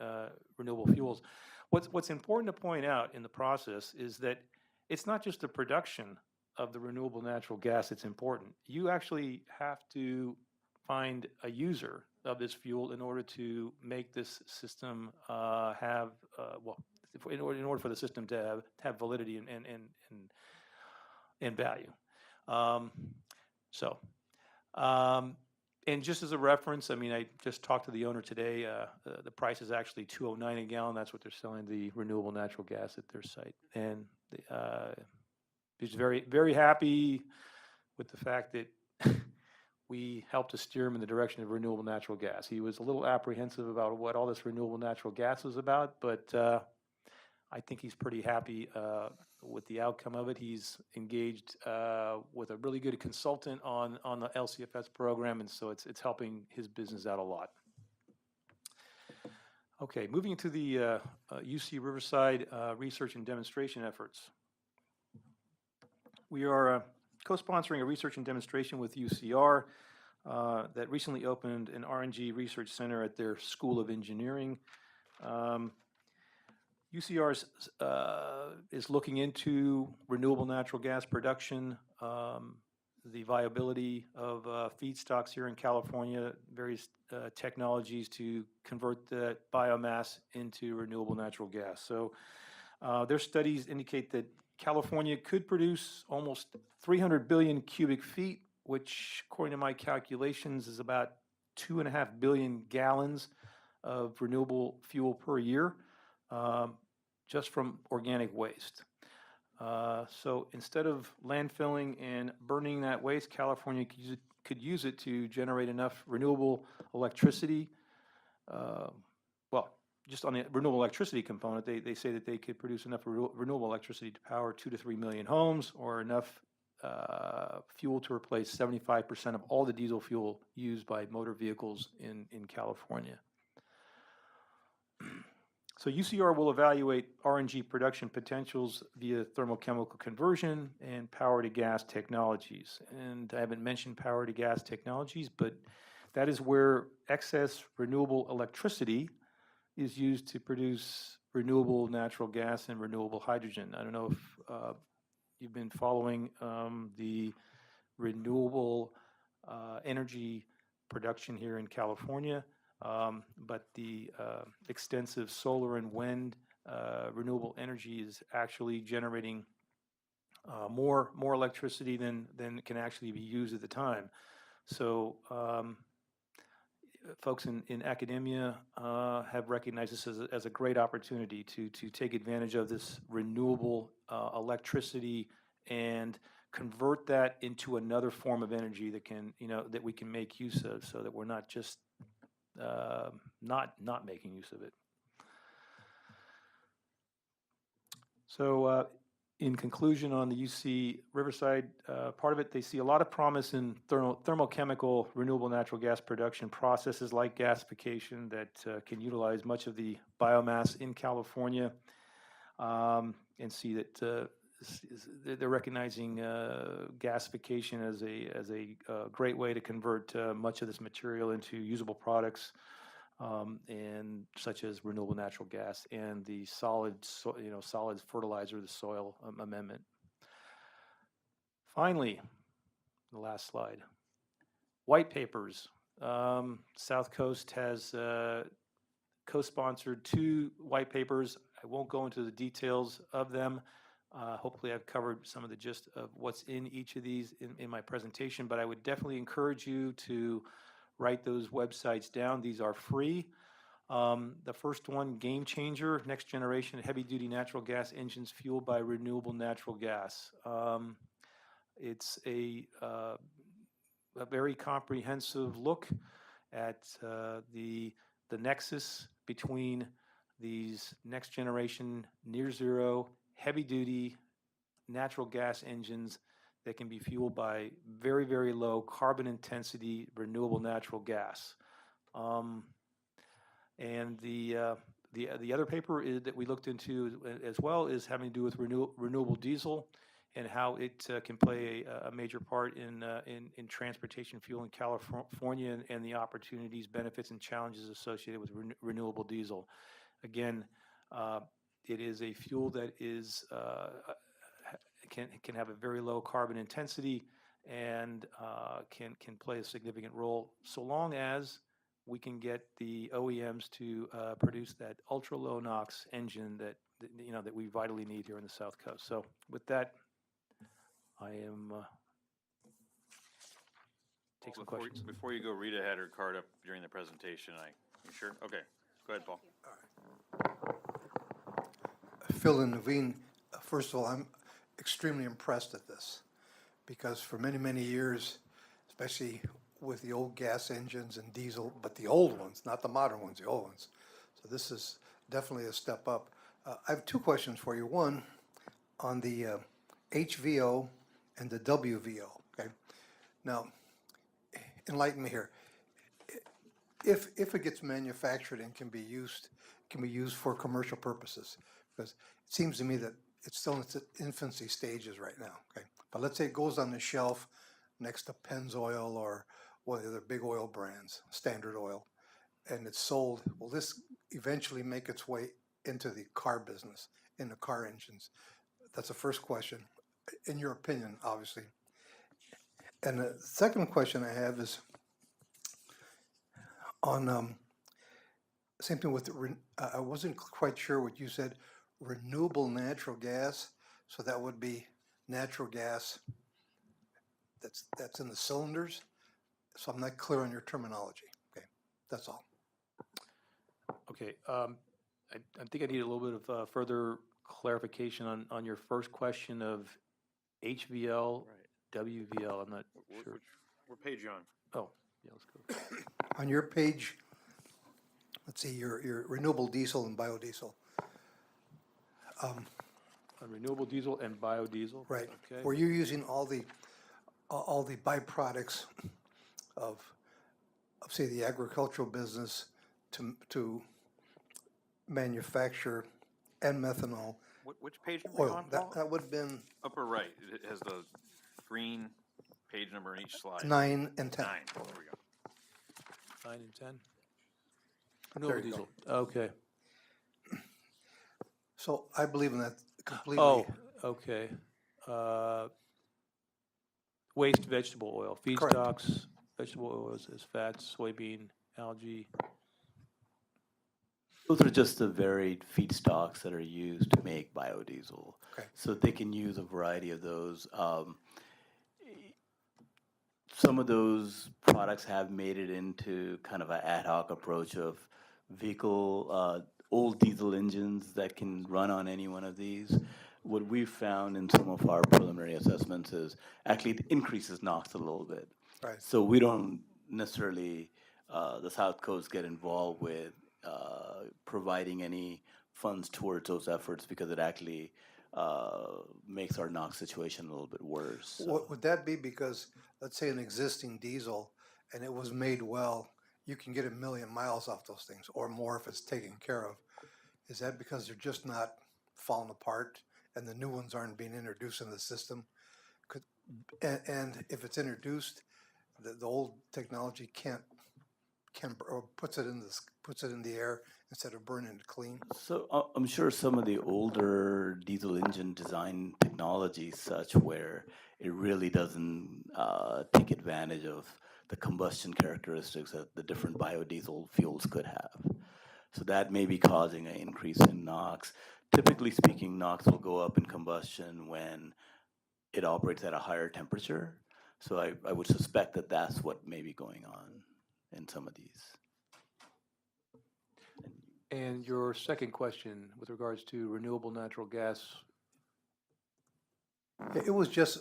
renewable fuels. What's important to point out in the process is that it's not just the production of the renewable natural gas that's important. You actually have to find a user of this fuel in order to make this system in order for the system to have validity and and value. And just as a reference, I mean, I just talked to the owner today. The price is actually $2.09 a gallon. That's what they're selling the renewable natural gas at their site. And he's very, very happy with the fact that we helped to steer him in the direction of renewable natural gas. He was a little apprehensive about what all this renewable natural gas was about, but I think he's pretty happy with the outcome of it. He's engaged with a really good consultant on the LCFS program, and so it's helping his business out a lot. Okay, moving to the UC Riverside research and demonstration efforts. We are co-sponsoring a research and demonstration with UCR that recently opened an RNG research center at their School of Engineering. UCR is looking into renewable natural gas production, the viability of feedstocks here in California, various technologies to convert the biomass into renewable natural gas. So their studies indicate that California could produce almost 300 billion cubic feet, which according to my calculations is about 2.5 billion gallons of renewable fuel per year. Just from organic waste. So instead of landfilling and burning that waste, California could use it to generate enough renewable electricity. Well, just on the renewable electricity component, they say that they could produce enough renewable electricity to power 2 to 3 million homes, or enough fuel to replace 75% of all the diesel fuel used by motor vehicles in California. So UCR will evaluate RNG production potentials via thermochemical conversion and power to gas technologies. And I haven't mentioned power to gas technologies, but that is where excess renewable electricity is used to produce renewable natural gas and renewable hydrogen. I don't know if you've been following the renewable energy production here in California. But the extensive solar and wind renewable energy is actually generating more electricity than can actually be used at the time. So folks in academia have recognized this as a great opportunity to take advantage of this renewable electricity and convert that into another form of energy that can, that we can make use of, so that we're not just not making use of it. So in conclusion on the UC Riverside part of it, they see a lot of promise in thermochemical renewable natural gas production processes like gasification that can utilize much of the biomass in California, and see that they're recognizing gasification as a great way to convert much of this material into usable products, and such as renewable natural gas and the solid fertilizer, the soil amendment. Finally, the last slide. White papers. South Coast has co-sponsored 2 white papers. I won't go into the details of them. Hopefully I've covered some of the gist of what's in each of these in my presentation, but I would definitely encourage you to write those websites down. These are free. The first one, Game Changer, Next Generation Heavy Duty Natural Gas Engines Fueled by Renewable Natural Gas. It's a very comprehensive look at the nexus between these next generation near zero heavy duty natural gas engines that can be fueled by very, very low carbon intensity renewable natural gas. And the other paper that we looked into as well is having to do with renewable diesel and how it can play a major part in transportation fuel in California, and the opportunities, benefits, and challenges associated with renewable diesel. Again, it is a fuel that is can have a very low carbon intensity and can play a significant role, so long as we can get the OEMs to produce that ultra low NOx engine that we vitally need here in the South Coast. So with that, I am take some
Before,
questions.
before you go, Rita had her card up during the presentation. You sure? Okay, go ahead, Paul.
Phil and Naveen, first of all, I'm extremely impressed at this because for many, many years, especially with the old gas engines and diesel, but the old ones, not the modern ones, the old ones. So this is definitely a step up. I have two questions for you. One, on the HVO and the WVO, okay? Now, enlighten me here. If it gets manufactured and can be used for commercial purposes, because it seems to me that it's still in its infancy stages right now, okay? But let's say it goes on the shelf next to Pennzoil or one of the other big oil brands, Standard Oil, and it's sold. Will this eventually make its way into the car business, into car engines? That's the first question, in your opinion, obviously. And the second question I have is on same thing with I wasn't quite sure what you said, renewable natural gas. So that would be natural gas that's in the cylinders. So I'm not clear on your terminology. Okay, that's all.
Okay, I think I need a little bit of further clarification on your first question of HVL, WVL. I'm not sure.
What page are you on?
Oh, yeah, let's go.
On your page, let's see, your renewable diesel and biodiesel.
On renewable diesel and biodiesel?
Right.
Okay.
Were you using all the byproducts of say the agricultural business to manufacture N-methanol?
Which page number are you
Oil.
on, Paul?
That would have been
Upper right. It has the green page number in each slide.
9 and 10.
9. There we go.
9 and 10?
There
Renewable
you
diesel. Okay.
So I believe in that completely.
Oh, okay. Waste vegetable oil, feedstocks, vegetable oils as fats, soybean, algae.
Those are just the varied feedstocks that are used to make biodiesel.
Okay.
So they can use a variety of those. Some of those products have made it into kind of an ad hoc approach of vehicle, old diesel engines that can run on any one of these. What we've found in some of our preliminary assessments is actually it increases NOx a little bit.
Right.
So we don't necessarily, the South Coast get involved with providing any funds towards those efforts because it actually makes our NOx situation a little bit worse. So.
What would that be? Because let's say an existing diesel and it was made well, you can get 1 million miles off those things or more if it's taken care of. Is that because they're just not falling apart and the new ones aren't being introduced in the system? And if it's introduced, the old technology puts it in the air instead of burning it clean.
So I'm sure some of the older diesel engine design technology is such where it really doesn't take advantage of the combustion characteristics that the different biodiesel fuels could have. So that may be causing an increase in NOx. Typically speaking, NOx will go up in combustion when it operates at a higher temperature. So I would suspect that that's what may be going on in some of these.
And your second question with regards to renewable natural gas.
It was just,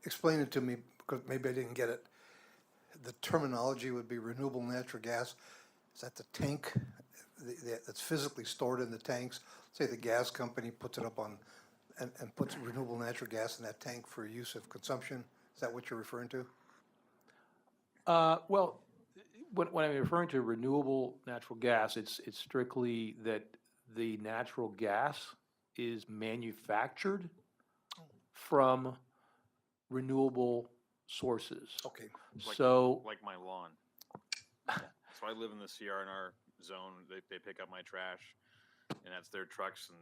explain it to me because maybe I didn't get it. The terminology would be renewable natural gas. Is that the tank that's physically stored in the tanks? Say the gas company puts it up on and puts renewable natural gas in that tank for use of consumption. Is that what you're referring to?
Well, when I'm referring to renewable natural gas, it's strictly that the natural gas is manufactured from renewable sources.
Okay.
So,
like my lawn. So I live in the CR&R zone. They pick up my trash, and that's their trucks, and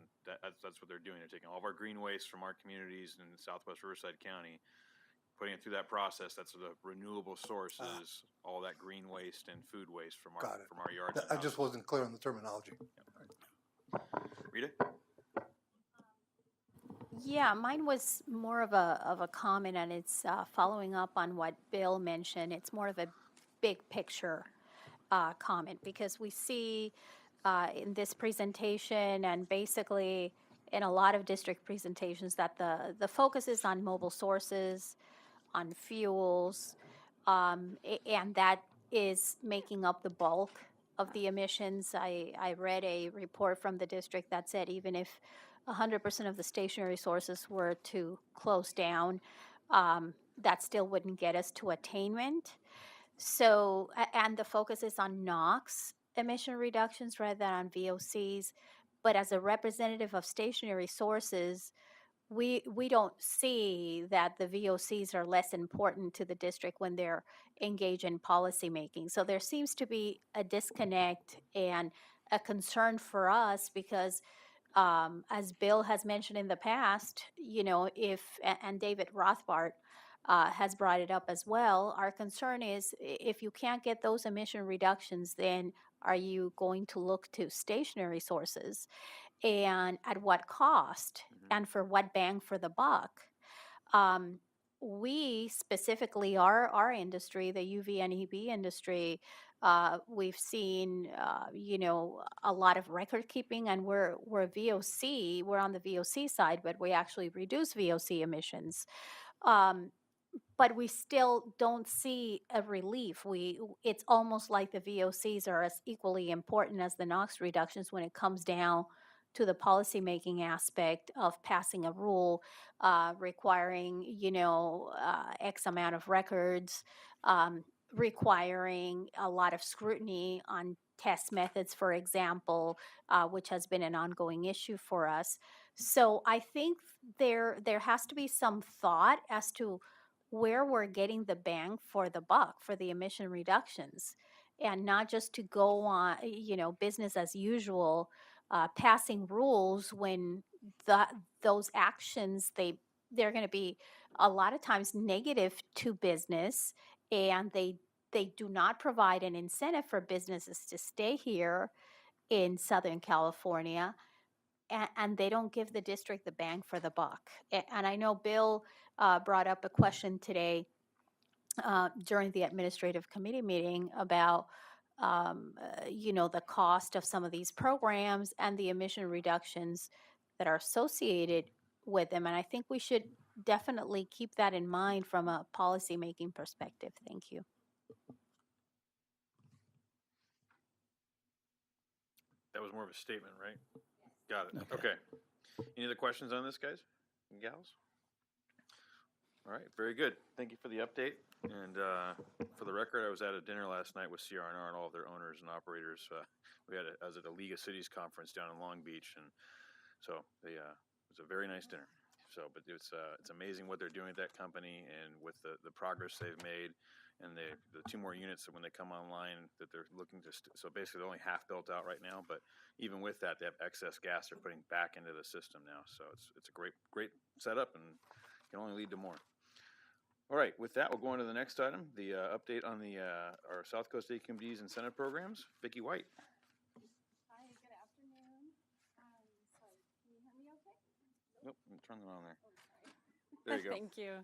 that's what they're doing. They're taking all of our green waste from our communities in Southwest Riverside County, putting it through that process. That's the renewable sources, all that green waste and food waste from our yards.
I just wasn't clear on the terminology.
Rita?
Yeah, mine was more of a comment, and it's following up on what Bill mentioned. It's more of a big picture comment, because we see in this presentation and basically in a lot of district presentations that the focus is on mobile sources, on fuels, and that is making up the bulk of the emissions. I read a report from the district that said even if 100% of the stationary sources were to close down, that still wouldn't get us to attainment. So, and the focus is on NOx emission reductions rather than on VOCs. But as a representative of stationary sources, we don't see that the VOCs are less important to the district when they're engaged in policymaking. So there seems to be a disconnect and a concern for us because, as Bill has mentioned in the past, you know, and David Rothbart has brought it up as well, our concern is if you can't get those emission reductions, then are you going to look to stationary sources? And at what cost, and for what bang for the buck? We specifically, our industry, the UV and EB industry, we've seen, you know, a lot of record keeping, and we're VOC, we're on the VOC side, but we actually reduce VOC emissions. But we still don't see a relief. It's almost like the VOCs are as equally important as the NOx reductions when it comes down to the policymaking aspect of passing a rule requiring, you know, X amount of records, requiring a lot of scrutiny on test methods, for example, which has been an ongoing issue for us. So I think there has to be some thought as to where we're getting the bang for the buck for the emission reductions, and not just to go on, you know, business as usual, passing rules when those actions they're going to be a lot of times negative to business, and they do not provide an incentive for businesses to stay here in Southern California, and they don't give the district the bang for the buck. And I know Bill brought up a question today during the administrative committee meeting about you know, the cost of some of these programs and the emission reductions that are associated with them. And I think we should definitely keep that in mind from a policymaking perspective. Thank you.
That was more of a statement, right? Got it. Okay. Any other questions on this, guys and gals? All right, very good. Thank you for the update. And for the record, I was at a dinner last night with CRNR and all of their owners and operators. I was at a League of Cities conference down in Long Beach, and so it was a very nice dinner. So, but it's amazing what they're doing at that company, and with the progress they've made, and the 2 more units that when they come online that they're looking to. So basically, they're only half built out right now, but even with that, they have excess gas they're putting back into the system now. So it's a great setup, and can only lead to more. All right, with that, we'll go on to the next item, the update on the our South Coast SCAQMD's incentive programs. Vicki White.
Hi, good afternoon. Sorry, can you hear me okay?
Nope, I'm turning it on there. There you go.
Thank you.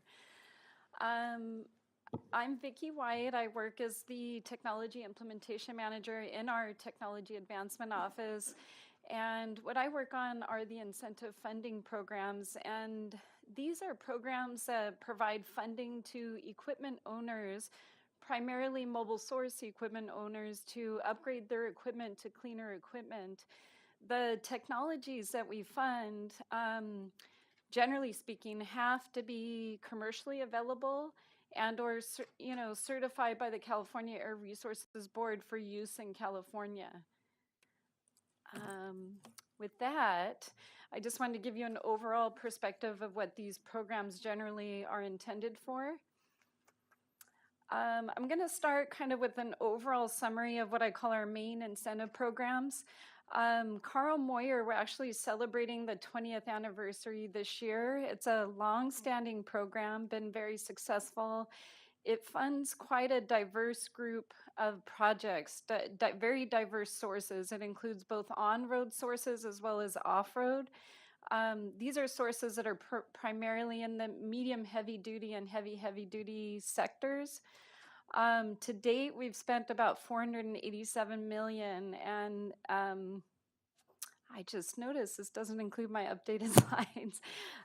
I'm Vicki White. I work as the Technology Implementation Manager in our Technology Advancement Office. And what I work on are the incentive funding programs. And these are programs that provide funding to equipment owners, primarily mobile source equipment owners, to upgrade their equipment to cleaner equipment. The technologies that we fund, generally speaking, have to be commercially available and or certified by the California Air Resources Board for use in California. With that, I just wanted to give you an overall perspective of what these programs generally are intended for. I'm going to start kind of with an overall summary of what I call our main incentive programs. Carl Moyer, we're actually celebrating the 20th anniversary this year. It's a long-standing program, been very successful. It funds quite a diverse group of projects, very diverse sources. It includes both on-road sources as well as off-road. These are sources that are primarily in the medium heavy duty and heavy duty sectors. To date, we've spent about 487 million, and I just noticed this doesn't include my updated slides,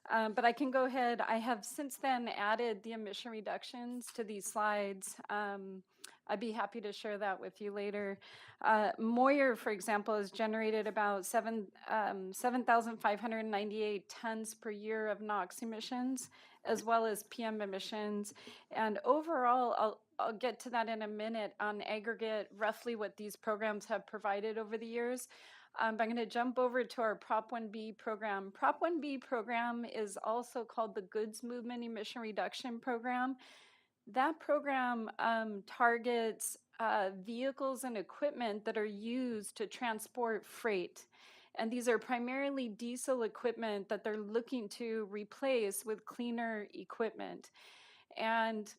but I can go ahead. I have since then added the emission reductions to these slides. I'd be happy to share that with you later. Moyer, for example, has generated about 7,598 tons per year of NOx emissions, as well as PM emissions. And overall, I'll get to that in a minute, on aggregate, roughly what these programs have provided over the years. But I'm going to jump over to our Prop 1B program. Prop 1B program is also called the Goods Movement Emission Reduction Program. That program targets vehicles and equipment that are used to transport freight. And these are primarily diesel equipment that they're looking to replace with cleaner equipment. And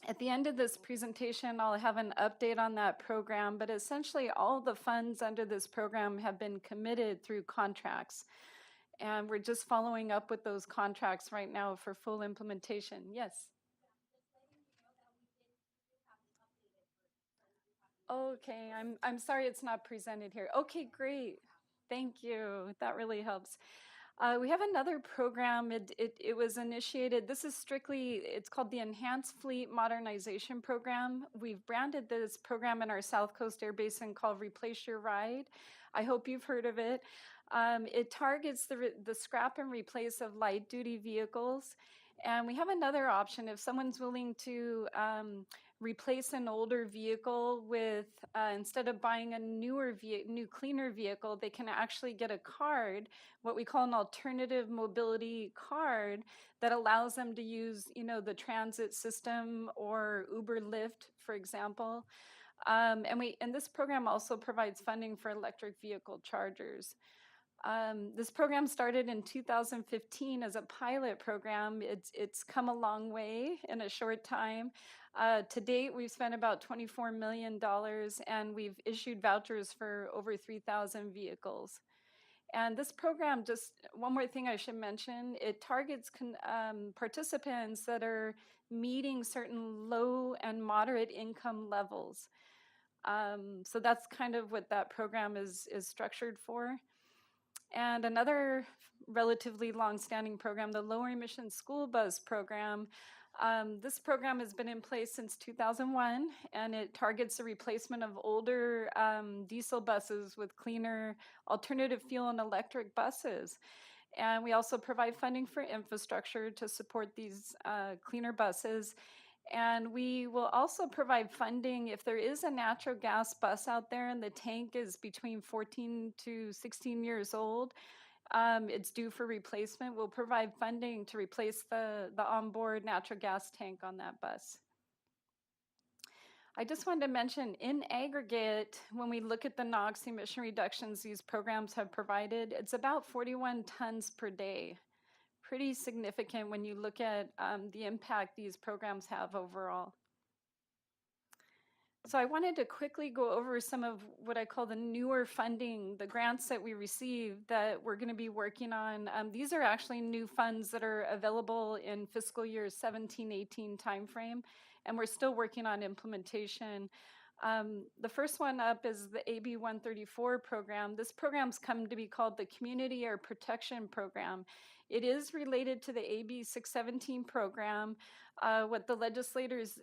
at the end of this presentation, I'll have an update on that program, but essentially all the funds under this program have been committed through contracts. And we're just following up with those contracts right now for full implementation. Yes? Okay, I'm sorry it's not presented here. Okay, great. Thank you. That really helps. We have another program. It was initiated. This is strictly, it's called the Enhanced Fleet Modernization Program. We've branded this program in our South Coast Air Basin called Replace Your Ride. I hope you've heard of it. It targets the scrap and replace of light duty vehicles. And we have another option. If someone's willing to replace an older vehicle with, instead of buying a new cleaner vehicle, they can actually get a card, what we call an alternative mobility card, that allows them to use, the transit system or Uber Lyft, for example. And this program also provides funding for electric vehicle chargers. This program started in 2015 as a pilot program. It's come a long way in a short time. To date, we've spent about $24 million, and we've issued vouchers for over 3,000 vehicles. And this program, just one more thing I should mention, it targets participants that are meeting certain low and moderate income levels. So that's kind of what that program is structured for. And another relatively long-standing program, the Lower Emission School Bus Program. This program has been in place since 2001, and it targets the replacement of older diesel buses with cleaner alternative fuel and electric buses. And we also provide funding for infrastructure to support these cleaner buses. And we will also provide funding if there is a natural gas bus out there and the tank is between 14 to 16 years old. It's due for replacement. We'll provide funding to replace the onboard natural gas tank on that bus. I just wanted to mention, in aggregate, when we look at the NOx emission reductions these programs have provided, it's about 41 tons per day. Pretty significant when you look at the impact these programs have overall. So I wanted to quickly go over some of what I call the newer funding, the grants that we received that we're going to be working on. These are actually new funds that are available in fiscal year 17-18 timeframe, and we're still working on implementation. The first one up is the AB 134 program. This program's come to be called the Community Air Protection Program. It is related to the AB 617 program. What the legislators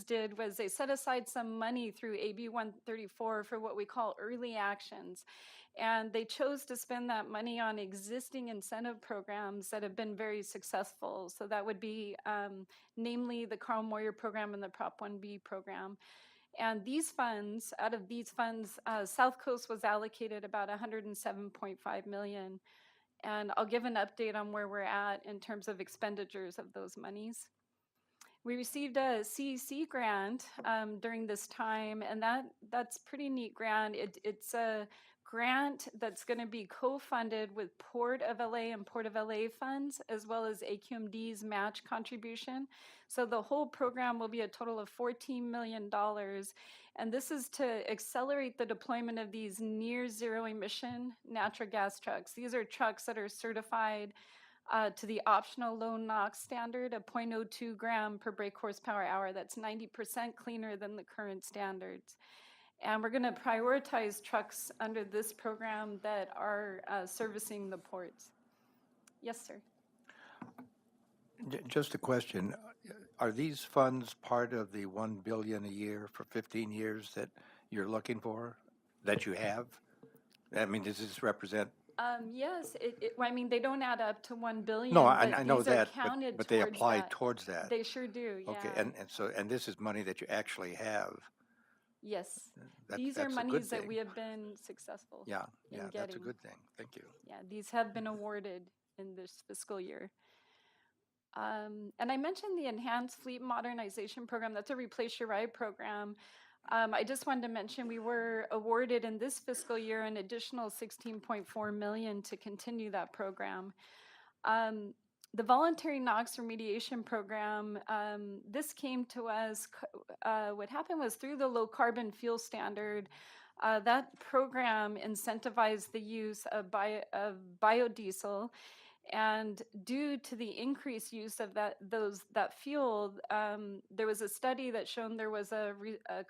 did was they set aside some money through AB 134 for what we call early actions. And they chose to spend that money on existing incentive programs that have been very successful. So that would be namely the Carl Moyer program and the Prop 1B program. And these funds, out of these funds, South Coast was allocated about $107.5 million. And I'll give an update on where we're at in terms of expenditures of those monies. We received a CEC grant during this time, and that's pretty neat grant. It's a grant that's going to be co-funded with Port of LA and Port of LA funds, as well as AQMD's match contribution. So the whole program will be a total of $14 million. And this is to accelerate the deployment of these near zero emission natural gas trucks. These are trucks that are certified to the optional low NOx standard of 0.02 gram per brake horsepower hour. That's 90% cleaner than the current standards. And we're going to prioritize trucks under this program that are servicing the ports. Yes, sir.
Just a question. Are these funds part of the $1 billion a year for 15 years that you're looking for, that you have? I mean, does this represent?
Yes, I mean, they don't add up to 1 billion.
No,
but
I know
these
that,
are counted
but they
towards
apply
that.
towards that.
They sure do, yeah.
Okay, and this is money that you actually have.
Yes,
That's
these are
a good
monies that
thing.
we have been successful in
Yeah,
getting.
that's a good thing. Thank you.
Yeah, these have been awarded in this fiscal year. And I mentioned the Enhanced Fleet Modernization Program. That's a Replace Your Ride program. I just wanted to mention we were awarded in this fiscal year an additional $16.4 million to continue that program. The voluntary NOx remediation program, this came to us, what happened was through the low carbon fuel standard, that program incentivized the use of biodiesel. And due to the increased use of that fuel, there was a study that shown there was a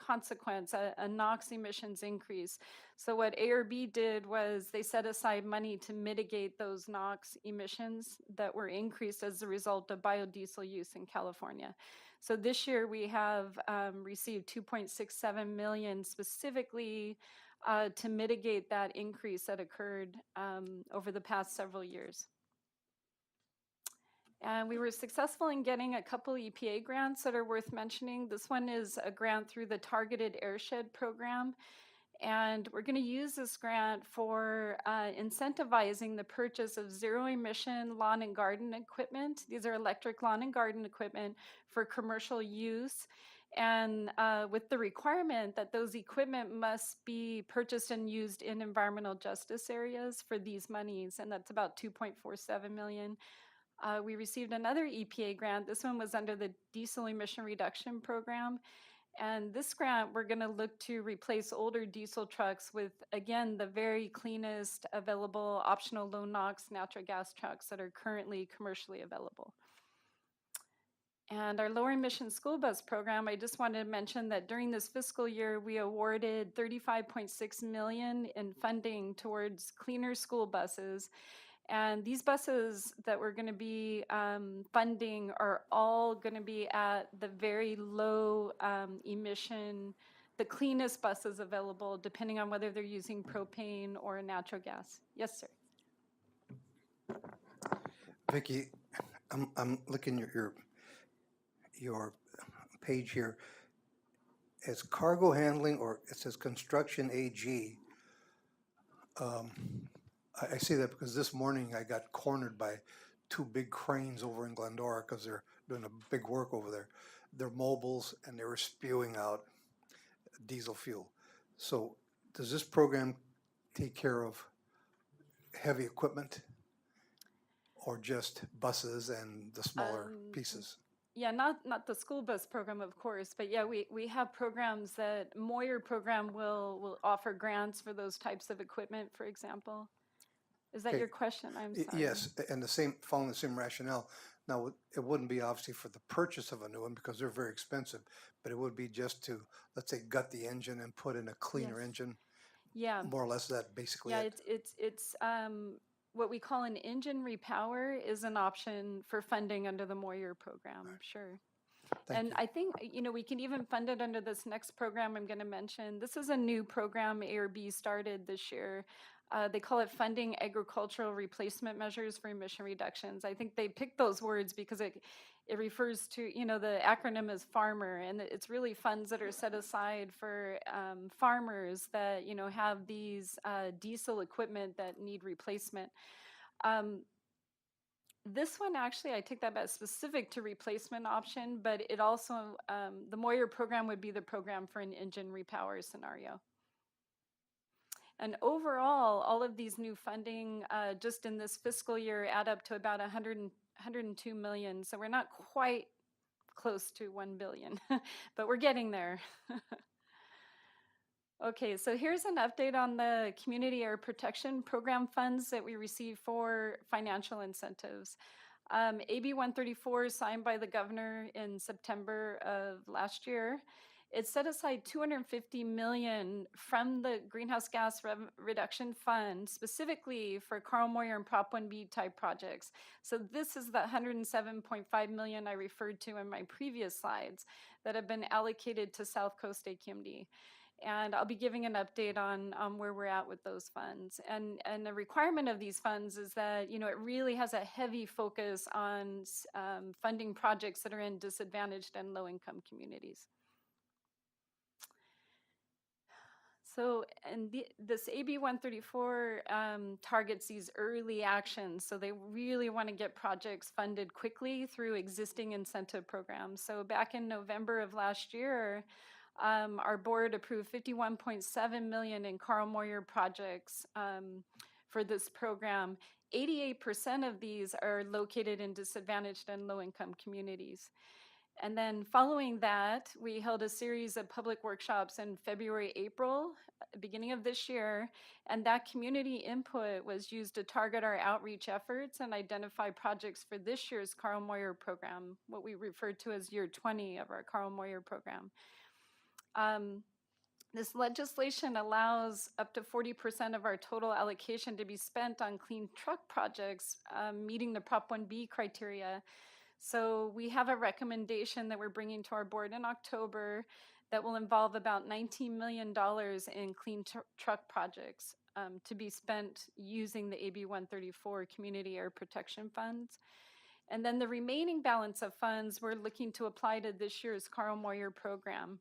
consequence, a NOx emissions increase. So what ARB did was they set aside money to mitigate those NOx emissions that were increased as a result of biodiesel use in California. So this year we have received $2.67 million specifically to mitigate that increase that occurred over the past several years. And we were successful in getting a couple EPA grants that are worth mentioning. This one is a grant through the Targeted Airshed program. And we're going to use this grant for incentivizing the purchase of zero-emission lawn and garden equipment. These are electric lawn and garden equipment for commercial use. And with the requirement that those equipment must be purchased and used in environmental justice areas for these monies. And that's about $2.47 million. We received another EPA grant. This one was under the Diesel Emission Reduction Program. And this grant, we're going to look to replace older diesel trucks with, again, the very cleanest available optional low NOx natural gas trucks that are currently commercially available. And our lower emission school bus program, I just wanted to mention that during this fiscal year, we awarded $35.6 million in funding towards cleaner school buses. And these buses that we're going to be funding are all going to be at the very low emission, the cleanest buses available, depending on whether they're using propane or natural gas. Yes, sir.
Vicki, I'm looking at your page here. It's cargo handling, or it says construction AG. I see that because this morning I got cornered by two big cranes over in Glendora because they're doing a big work over there. They're mobiles and they were spewing out diesel fuel. So does this program take care of heavy equipment or just buses and the smaller pieces?
Yeah, not the school bus program, of course, but yeah, we have programs that Moyer program will offer grants for those types of equipment, for example. Is that your question? I'm sorry.
Yes, and following the same rationale. Now, it wouldn't be obviously for the purchase of a new one because they're very expensive, but it would be just to, let's say, gut the engine and put in a cleaner engine.
Yeah.
More or less that basically.
Yeah, it's what we call an engine repower is an option for funding under the Moyer program. Right. Sure. And I think, we can even fund it under this next program I'm going to mention. This is a new program ARB started this year. They call it Funding Agricultural Replacement Measures for Emission Reductions. I think they picked those words because it refers to, the acronym is farmer, and it's really funds that are set aside for farmers that, have these diesel equipment that need replacement. This one, actually, I take that as specific to replacement option, but it also, the Moyer program would be the program for an engine repower scenario. And overall, all of these new funding just in this fiscal year add up to about 102 million. So we're not quite close to 1 billion, but we're getting there. Okay, so here's an update on the Community Air Protection Program funds that we receive for financial incentives. AB 134 signed by the governor in September of last year. It set aside 250 million from the Greenhouse Gas Reduction Fund specifically for Carl Moyer and Prop 1B type projects. So this is the 107.5 million I referred to in my previous slides that have been allocated to South Coast SCAQMD. And I'll be giving an update on where we're at with those funds. And the requirement of these funds is that, you know, it really has a heavy focus on funding projects that are in disadvantaged and low-income communities. So, and this AB 134 targets these early actions. So they really want to get projects funded quickly through existing incentive programs. So back in November of last year, our board approved 51.7 million in Carl Moyer projects for this program. 88% of these are located in disadvantaged and low-income communities. And then following that, we held a series of public workshops in February, April, beginning of this year, and that community input was used to target our outreach efforts and identify projects for this year's Carl Moyer program, what we refer to as year 20 of our Carl Moyer program. This legislation allows up to 40% of our total allocation to be spent on clean truck projects meeting the Prop 1B criteria. So we have a recommendation that we're bringing to our board in October that will involve about $19 million in clean truck projects to be spent using the AB 134 Community Air Protection Funds. And then the remaining balance of funds we're looking to apply to this year's Carl Moyer program.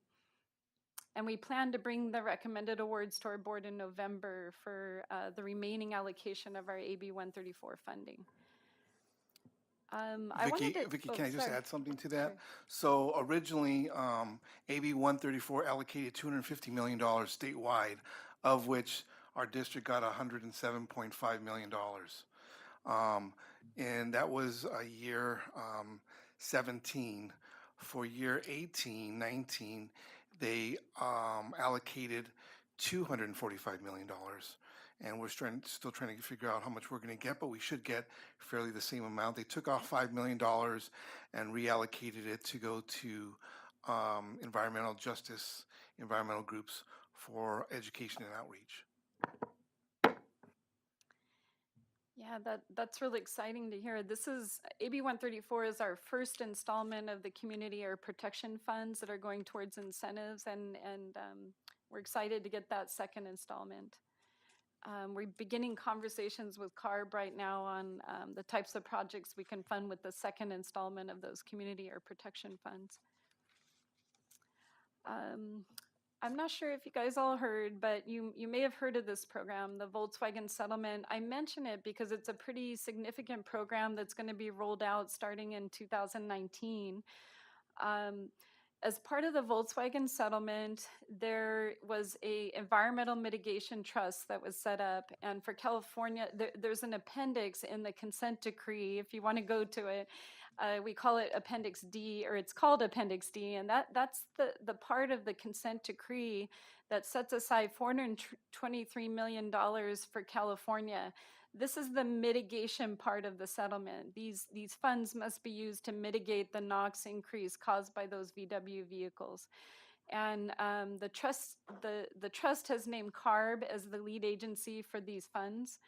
And we plan to bring the recommended awards to our board in November for the remaining allocation of our AB 134 funding.
Vicki, can I just add something to that? Sure. So originally, AB 134 allocated $250 million statewide, of which our district got $107.5 million. And that was a year 17. For year 18, 19, they allocated $245 million. And we're still trying to figure out how much we're going to get, but we should get fairly the same amount. They took off $5 million and reallocated it to go to environmental justice, environmental groups for education and outreach.
Yeah, that's really exciting to hear. This is, AB 134 is our first installment of the Community Air Protection Funds that are going towards incentives, and we're excited to get that second installment. We're beginning conversations with CARB right now on the types of projects we can fund with the second installment of those Community Air Protection Funds. I'm not sure if you guys all heard, but you may have heard of this program, the Volkswagen settlement. I mention it because it's a pretty significant program that's going to be rolled out starting in 2019. As part of the Volkswagen settlement, there was a environmental mitigation trust that was set up, and for California, there's an appendix in the consent decree. If you want to go to it, we call it Appendix D, or it's called Appendix D, and that's the part of the consent decree that sets aside $423 million for California. This is the mitigation part of the settlement. These funds must be used to mitigate the NOx increase caused by those VW vehicles. And the trust has named CARB as the lead agency for these funds.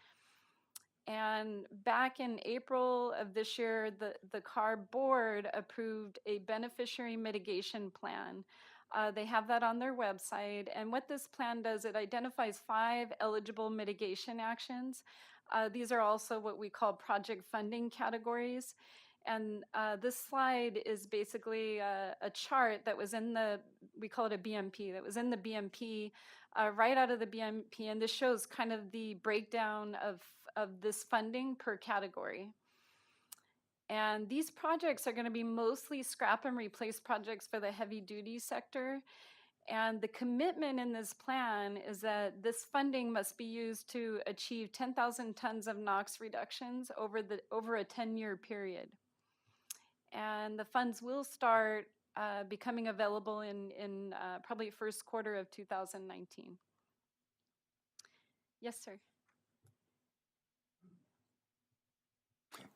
And back in April of this year, the CARB board approved a beneficiary mitigation plan. They have that on their website. And what this plan does, it identifies 5 eligible mitigation actions. These are also what we call project funding categories. And this slide is basically a chart that was in we call it a BMP, that was in the BMP, right out of the BMP. And this shows kind of the breakdown of this funding per category. And these projects are going to be mostly scrap and replace projects for the heavy duty sector. And the commitment in this plan is that this funding must be used to achieve 10,000 tons of NOx reductions over a 10-year period. And the funds will start becoming available in probably first quarter of 2019. Yes, sir.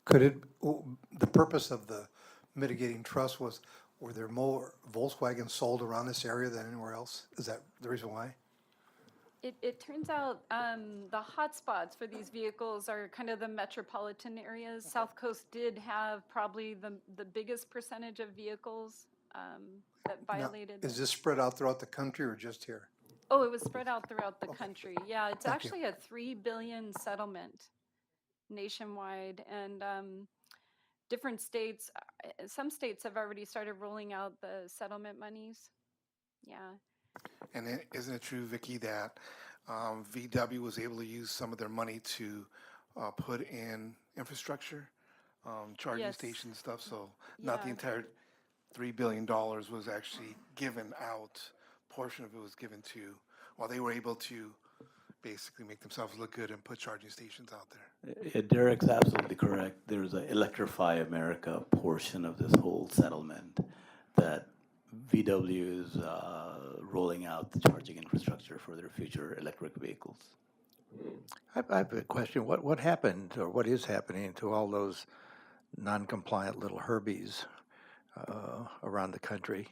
Could it, the purpose of the mitigating trust was, were there more Volkswagens sold around this area than anywhere else? Is that the reason why?
It turns out the hotspots for these vehicles are kind of the metropolitan areas. South Coast did have probably the biggest percentage of vehicles that violated.
Now, is this spread out throughout the country or just here?
Oh, it was spread out throughout the country. Yeah, it's
Thank you.
actually a $3 billion settlement nationwide, and different states, some states have already started rolling out the settlement monies. Yeah.
And isn't it true, Vicki, that VW was able to use some of their money to put in infrastructure, charging
Yes.
station stuff? So not the
Yeah.
entire $3 billion was actually given out. Portion of it was given to, while they were able to basically make themselves look good and put charging stations out there.
Yeah, Derek's absolutely correct. There's a Electrify America portion of this whole settlement that VW is rolling out the charging infrastructure for their future electric vehicles.
I have a question. What happened, or what is happening to all those non-compliant little Herbies around the country?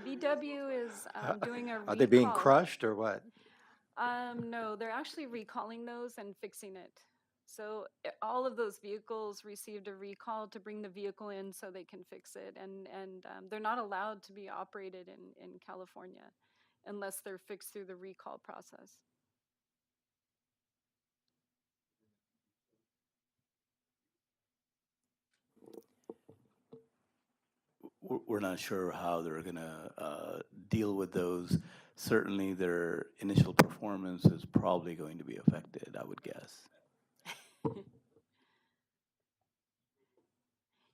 VW is doing a recall.
Are they being crushed or what?
No, they're actually recalling those and fixing it. So all of those vehicles received a recall to bring the vehicle in so they can fix it. And they're not allowed to be operated in California unless they're fixed through the recall process.
We're not sure how they're going to deal with those. Certainly their initial performance is probably going to be affected, I would guess.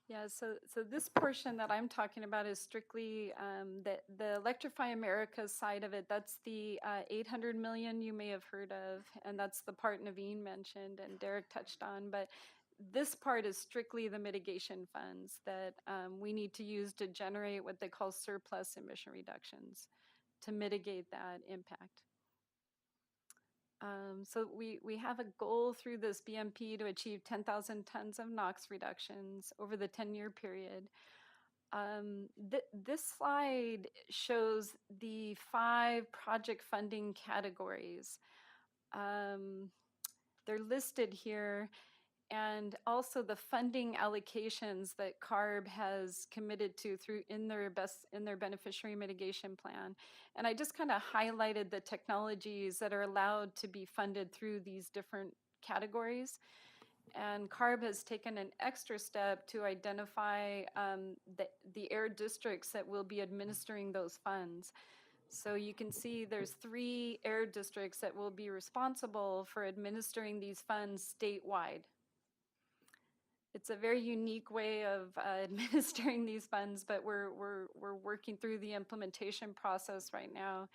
Yeah, so this portion that I'm talking about is strictly the Electrify America side of it. That's the 800 million you may have heard of, and that's the part Naveen mentioned and Derek touched on. But this part is strictly the mitigation funds that we need to use to generate what they call surplus emission reductions to mitigate that impact. So we have a goal through this BMP to achieve 10,000 tons of NOx reductions over the 10-year period. This slide shows the 5 project funding categories. They're listed here, and also the funding allocations that CARB has committed to through in their beneficiary mitigation plan. And I just kind of highlighted the technologies that are allowed to be funded through these different categories. And CARB has taken an extra step to identify the air districts that will be administering those funds. So you can see there's 3 air districts that will be responsible for administering these funds statewide. It's a very unique way of administering these funds, but we're working through the implementation process right now.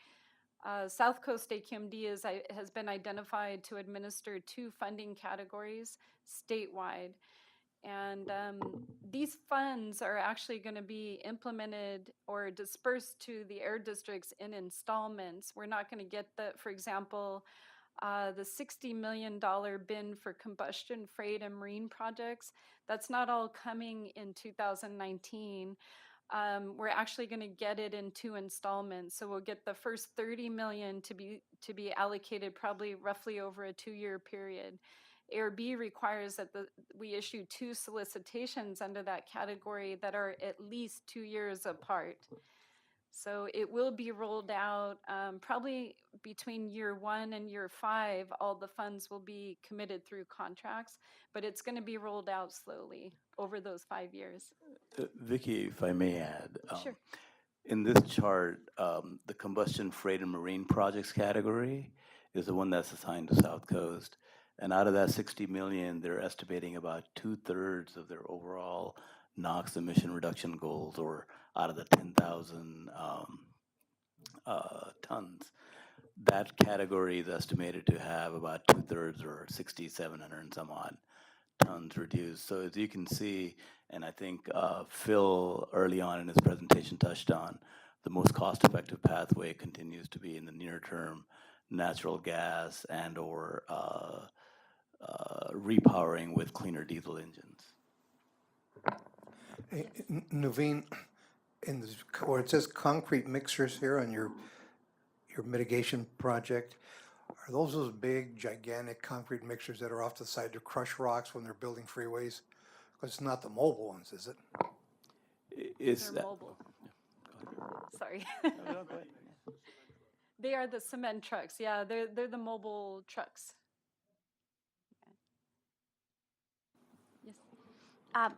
South Coast SCAQMD has been identified to administer 2 funding categories statewide. And these funds are actually going to be implemented or dispersed to the air districts in installments. We're not going to get for example, the $60 million bin for combustion, freight, and marine projects. That's not all coming in 2019. We're actually going to get it in 2 installments. So we'll get the first 30 million to be allocated probably roughly over a 2-year period. AirB requires that we issue 2 solicitations under that category that are at least 2 years apart. So it will be rolled out probably between year 1 and year 5. All the funds will be committed through contracts, but it's going to be rolled out slowly over those 5 years.
Vicki, if I may add,
Sure.
In this chart, the combustion, freight, and marine projects category is the one that's assigned to South Coast. And out of that 60 million, they're estimating about 2/3 of their overall NOx emission reduction goals, or out of the 10,000 tons, that category is estimated to have about 2/3 or 6,700 and some odd tons reduced. So as you can see, and I think Phil early on in his presentation touched on, the most cost-effective pathway continues to be in the near term, natural gas and or repowering with cleaner diesel engines.
Hey, Naveen, in this, where it says concrete mixers here on your mitigation project, are those big, gigantic concrete mixers that are off the side to crush rocks when they're building freeways? Because it's not the mobile ones, is it?
It's
They're mobile. Sorry.
No, go ahead.
They are the cement trucks. Yeah, they're the mobile trucks. Yes.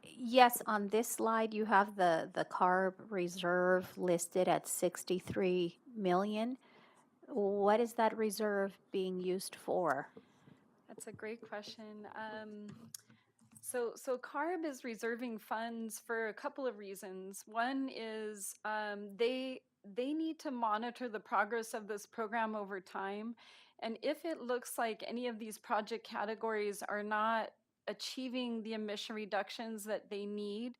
Yes, on this slide, you have the CARB reserve listed at 63 million. What is that reserve being used for?
That's a great question. So CARB is reserving funds for a couple of reasons. One is they need to monitor the progress of this program over time. And if it looks like any of these project categories are not achieving the emission reductions that they need,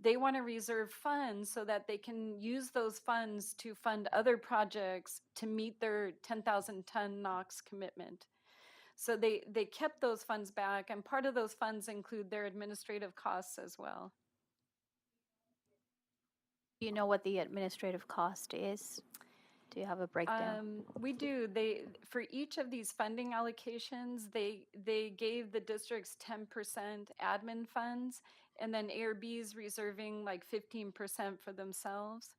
they want to reserve funds so that they can use those funds to fund other projects to meet their 10,000 ton NOx commitment. So they kept those funds back, and part of those funds include their administrative costs as well.
Do you know what the administrative cost is? Do you have a breakdown?
We do. For each of these funding allocations, they gave the districts 10% admin funds, and then ARB's reserving like 15% for themselves.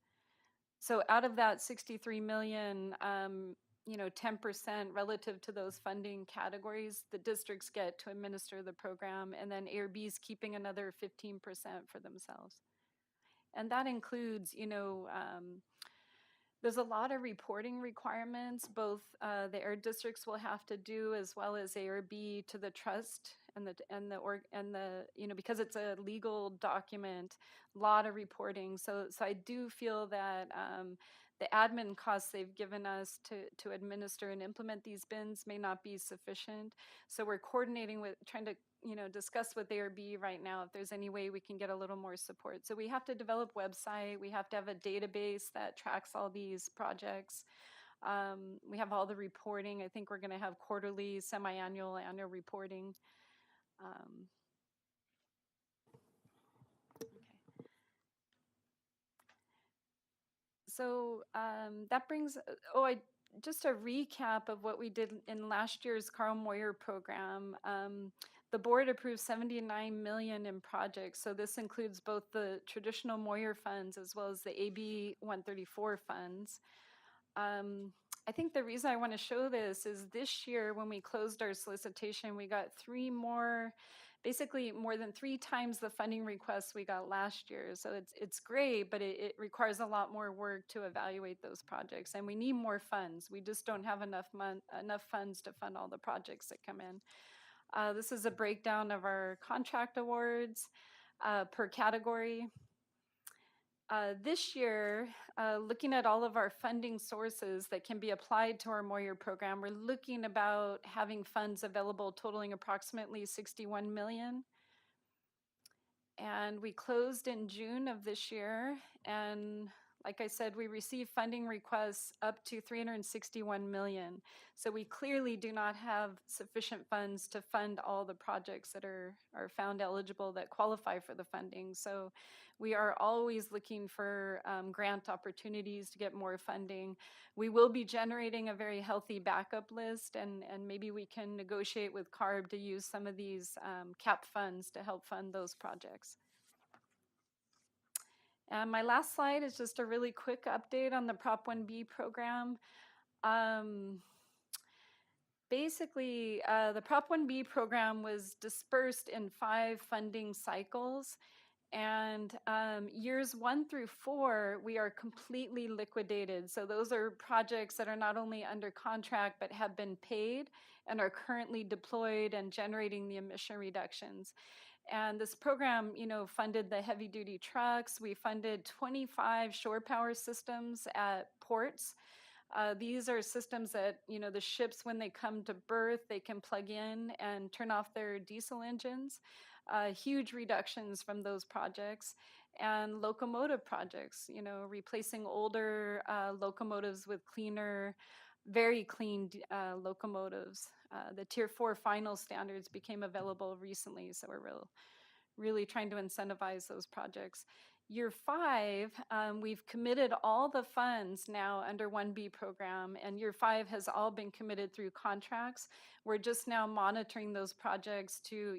So out of that 63 million, 10% relative to those funding categories, the districts get to administer the program, and then ARB's keeping another 15% for themselves. And that includes, there's a lot of reporting requirements, both the air districts will have to do as well as ARB to the trust and because it's a legal document, a lot of reporting. So I do feel that the admin costs they've given us to administer and implement these bins may not be sufficient. So we're coordinating with trying to discuss with ARB right now if there's any way we can get a little more support. So we have to develop website. We have to have a database that tracks all these projects. We have all the reporting. I think we're going to have quarterly, semi-annual, annual reporting. So that brings, just a recap of what we did in last year's Carl Moyer program. The board approved 79 million in projects. So this includes both the traditional Moyer funds as well as the AB 134 funds. I think the reason I want to show this is this year when we closed our solicitation, we got basically more than 3 times the funding requests we got last year. So it's great, but it requires a lot more work to evaluate those projects. And we need more funds. We just don't have enough funds to fund all the projects that come in. This is a breakdown of our contract awards per category. This year, looking at all of our funding sources that can be applied to our Moyer program, we're looking about having funds available totaling approximately 61 million. And we closed in June of this year. And like I said, we received funding requests up to 361 million. So we clearly do not have sufficient funds to fund all the projects that are found eligible that qualify for the funding. So we are always looking for grant opportunities to get more funding. We will be generating a very healthy backup list, and maybe we can negotiate with CARB to use some of these CAP funds to help fund those projects. And my last slide is just a really quick update on the Prop 1B program. Basically, the Prop 1B program was dispersed in 5 funding cycles. And years 1 through 4, we are completely liquidated. So those are projects that are not only under contract, but have been paid and are currently deployed and generating the emission reductions. And this program, funded the heavy duty trucks. We funded 25 shore power systems at ports. These are systems that, the ships, when they come to berth, they can plug in and turn off their diesel engines. Huge reductions from those projects. And locomotive projects, replacing older locomotives with cleaner, very clean locomotives. The Tier 4 final standards became available recently, so we're really trying to incentivize those projects. Year 5, we've committed all the funds now under 1B program, and Year 5 has all been committed through contracts. We're just now monitoring those projects to,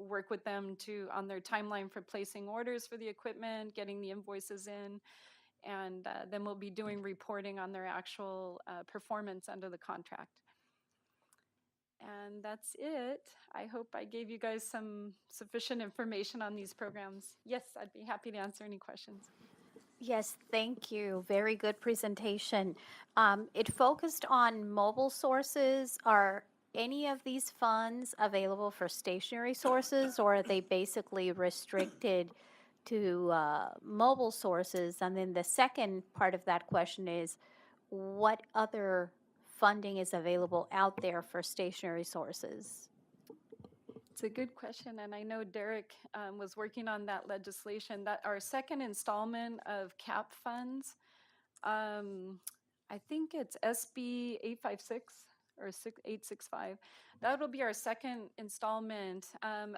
work with them on their timeline for placing orders for the equipment, getting the invoices in, and then we'll be doing reporting on their actual performance under the contract. And that's it. I hope I gave you guys some sufficient information on these programs. Yes, I'd be happy to answer any questions.
Yes, thank you. Very good presentation. It focused on mobile sources. Are any of these funds available for stationary sources, or are they basically restricted to mobile sources? And then the second part of that question is, what other funding is available out there for stationary sources?
It's a good question, and I know Derek was working on that legislation. That our second installment of CAP funds, I think it's SB 856 or 865. That'll be our second installment.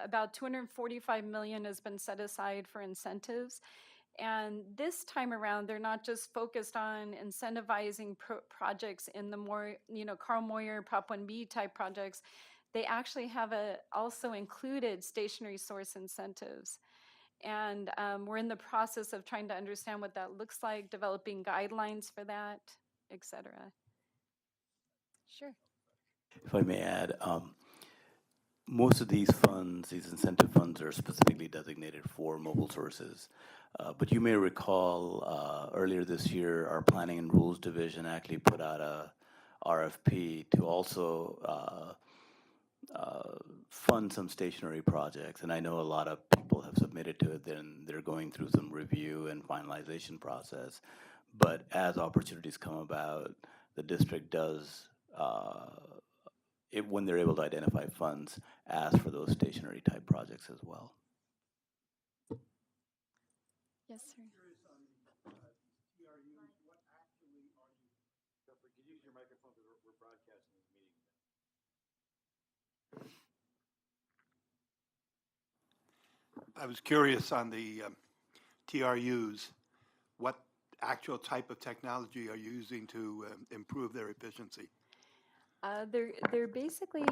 About $245 million has been set aside for incentives. And this time around, they're not just focused on incentivizing projects in the more, Carl Moyer Prop 1B type projects. They actually have also included stationary source incentives. And we're in the process of trying to understand what that looks like, developing guidelines for that, et cetera. Sure.
If I may add, most of these funds, these incentive funds, are specifically designated for mobile sources. But you may recall earlier this year, our Planning and Rules Division actually put out a RFP to also fund some stationary projects. And I know a lot of people have submitted to it, then they're going through some review and finalization process. But as opportunities come about, the district does, when they're able to identify funds, ask for those stationary type projects as well.
Yes, sir.
I was curious on the TRUs, what actual type of technology are you using to improve their efficiency?
They're basically,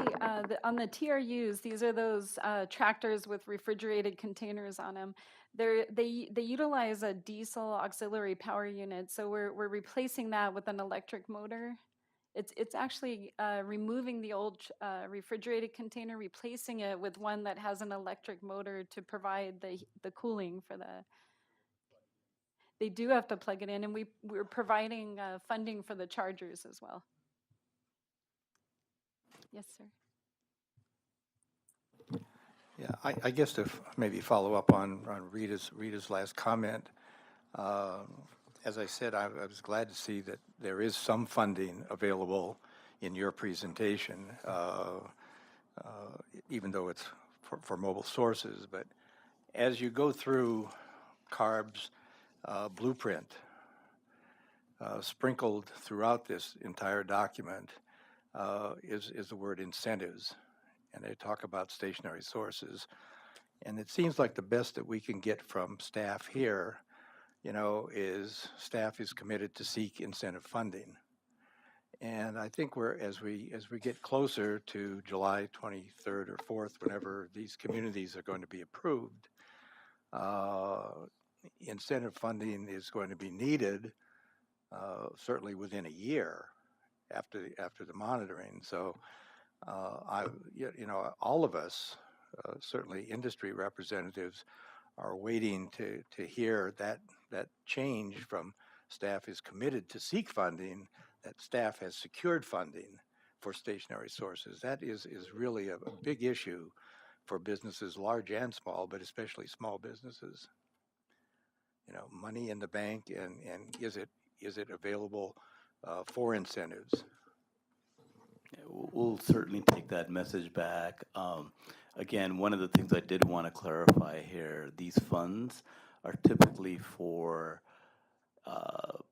on the TRUs, these are those tractors with refrigerated containers on them. They utilize a diesel auxiliary power unit, so we're replacing that with an electric motor. It's actually removing the old refrigerated container, replacing it with one that has an electric motor to provide the cooling for the. They do have to plug it in, and we're providing funding for the chargers as well. Yes, sir.
Yeah, I guess to maybe follow up on Rita's last comment. As I said, I was glad to see that there is some funding available in your presentation, even though it's for mobile sources. But as you go through CARB's blueprint, sprinkled throughout this entire document is the word incentives. And they talk about stationary sources. And it seems like the best that we can get from staff here, is staff is committed to seek incentive funding. And I think as we get closer to July 23rd or 4th, whenever these communities are going to be approved, incentive funding is going to be needed certainly within a year after the monitoring. So all of us, certainly industry representatives, are waiting to hear that change from staff is committed to seek funding, that staff has secured funding for stationary sources. That is really a big issue for businesses large and small, but especially small businesses. You know, money in the bank, and is it available for incentives?
We'll certainly take that message back. Again, one of the things I did want to clarify here, these funds are typically for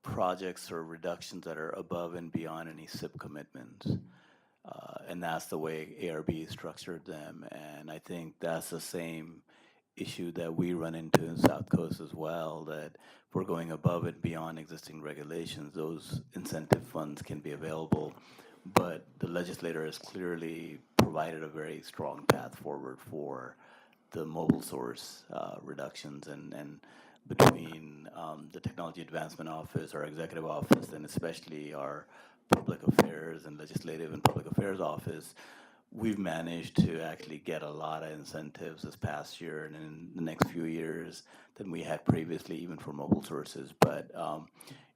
projects or reductions that are above and beyond any SIP commitments. And that's the way ARB structured them. And I think that's the same issue that we run into in South Coast as well, that if we're going above and beyond existing regulations, those incentive funds can be available. But the legislator has clearly provided a very strong path forward for the mobile source reductions, and between the Technology Advancement Office, our Executive Office, and especially our Public Affairs and Legislative and Public Affairs Office, we've managed to actually get a lot of incentives this past year and in the next few years than we had previously, even for mobile sources. But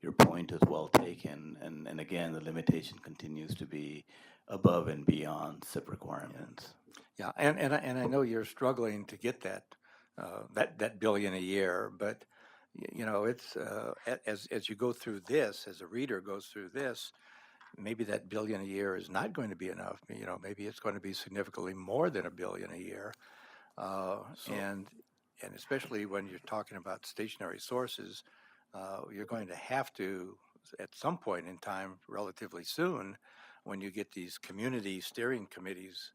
your point is well taken, and again, the limitation continues to be above and beyond SIP requirements.
Yeah, and I know you're struggling to get that billion a year, but you know, it's as you go through this, as a reader goes through this, maybe that billion a year is not going to be enough. You know, maybe it's going to be significantly more than a billion a year, and especially when you're talking about stationary sources, you're going to have to, at some point in time, relatively soon, when you get these community steering committees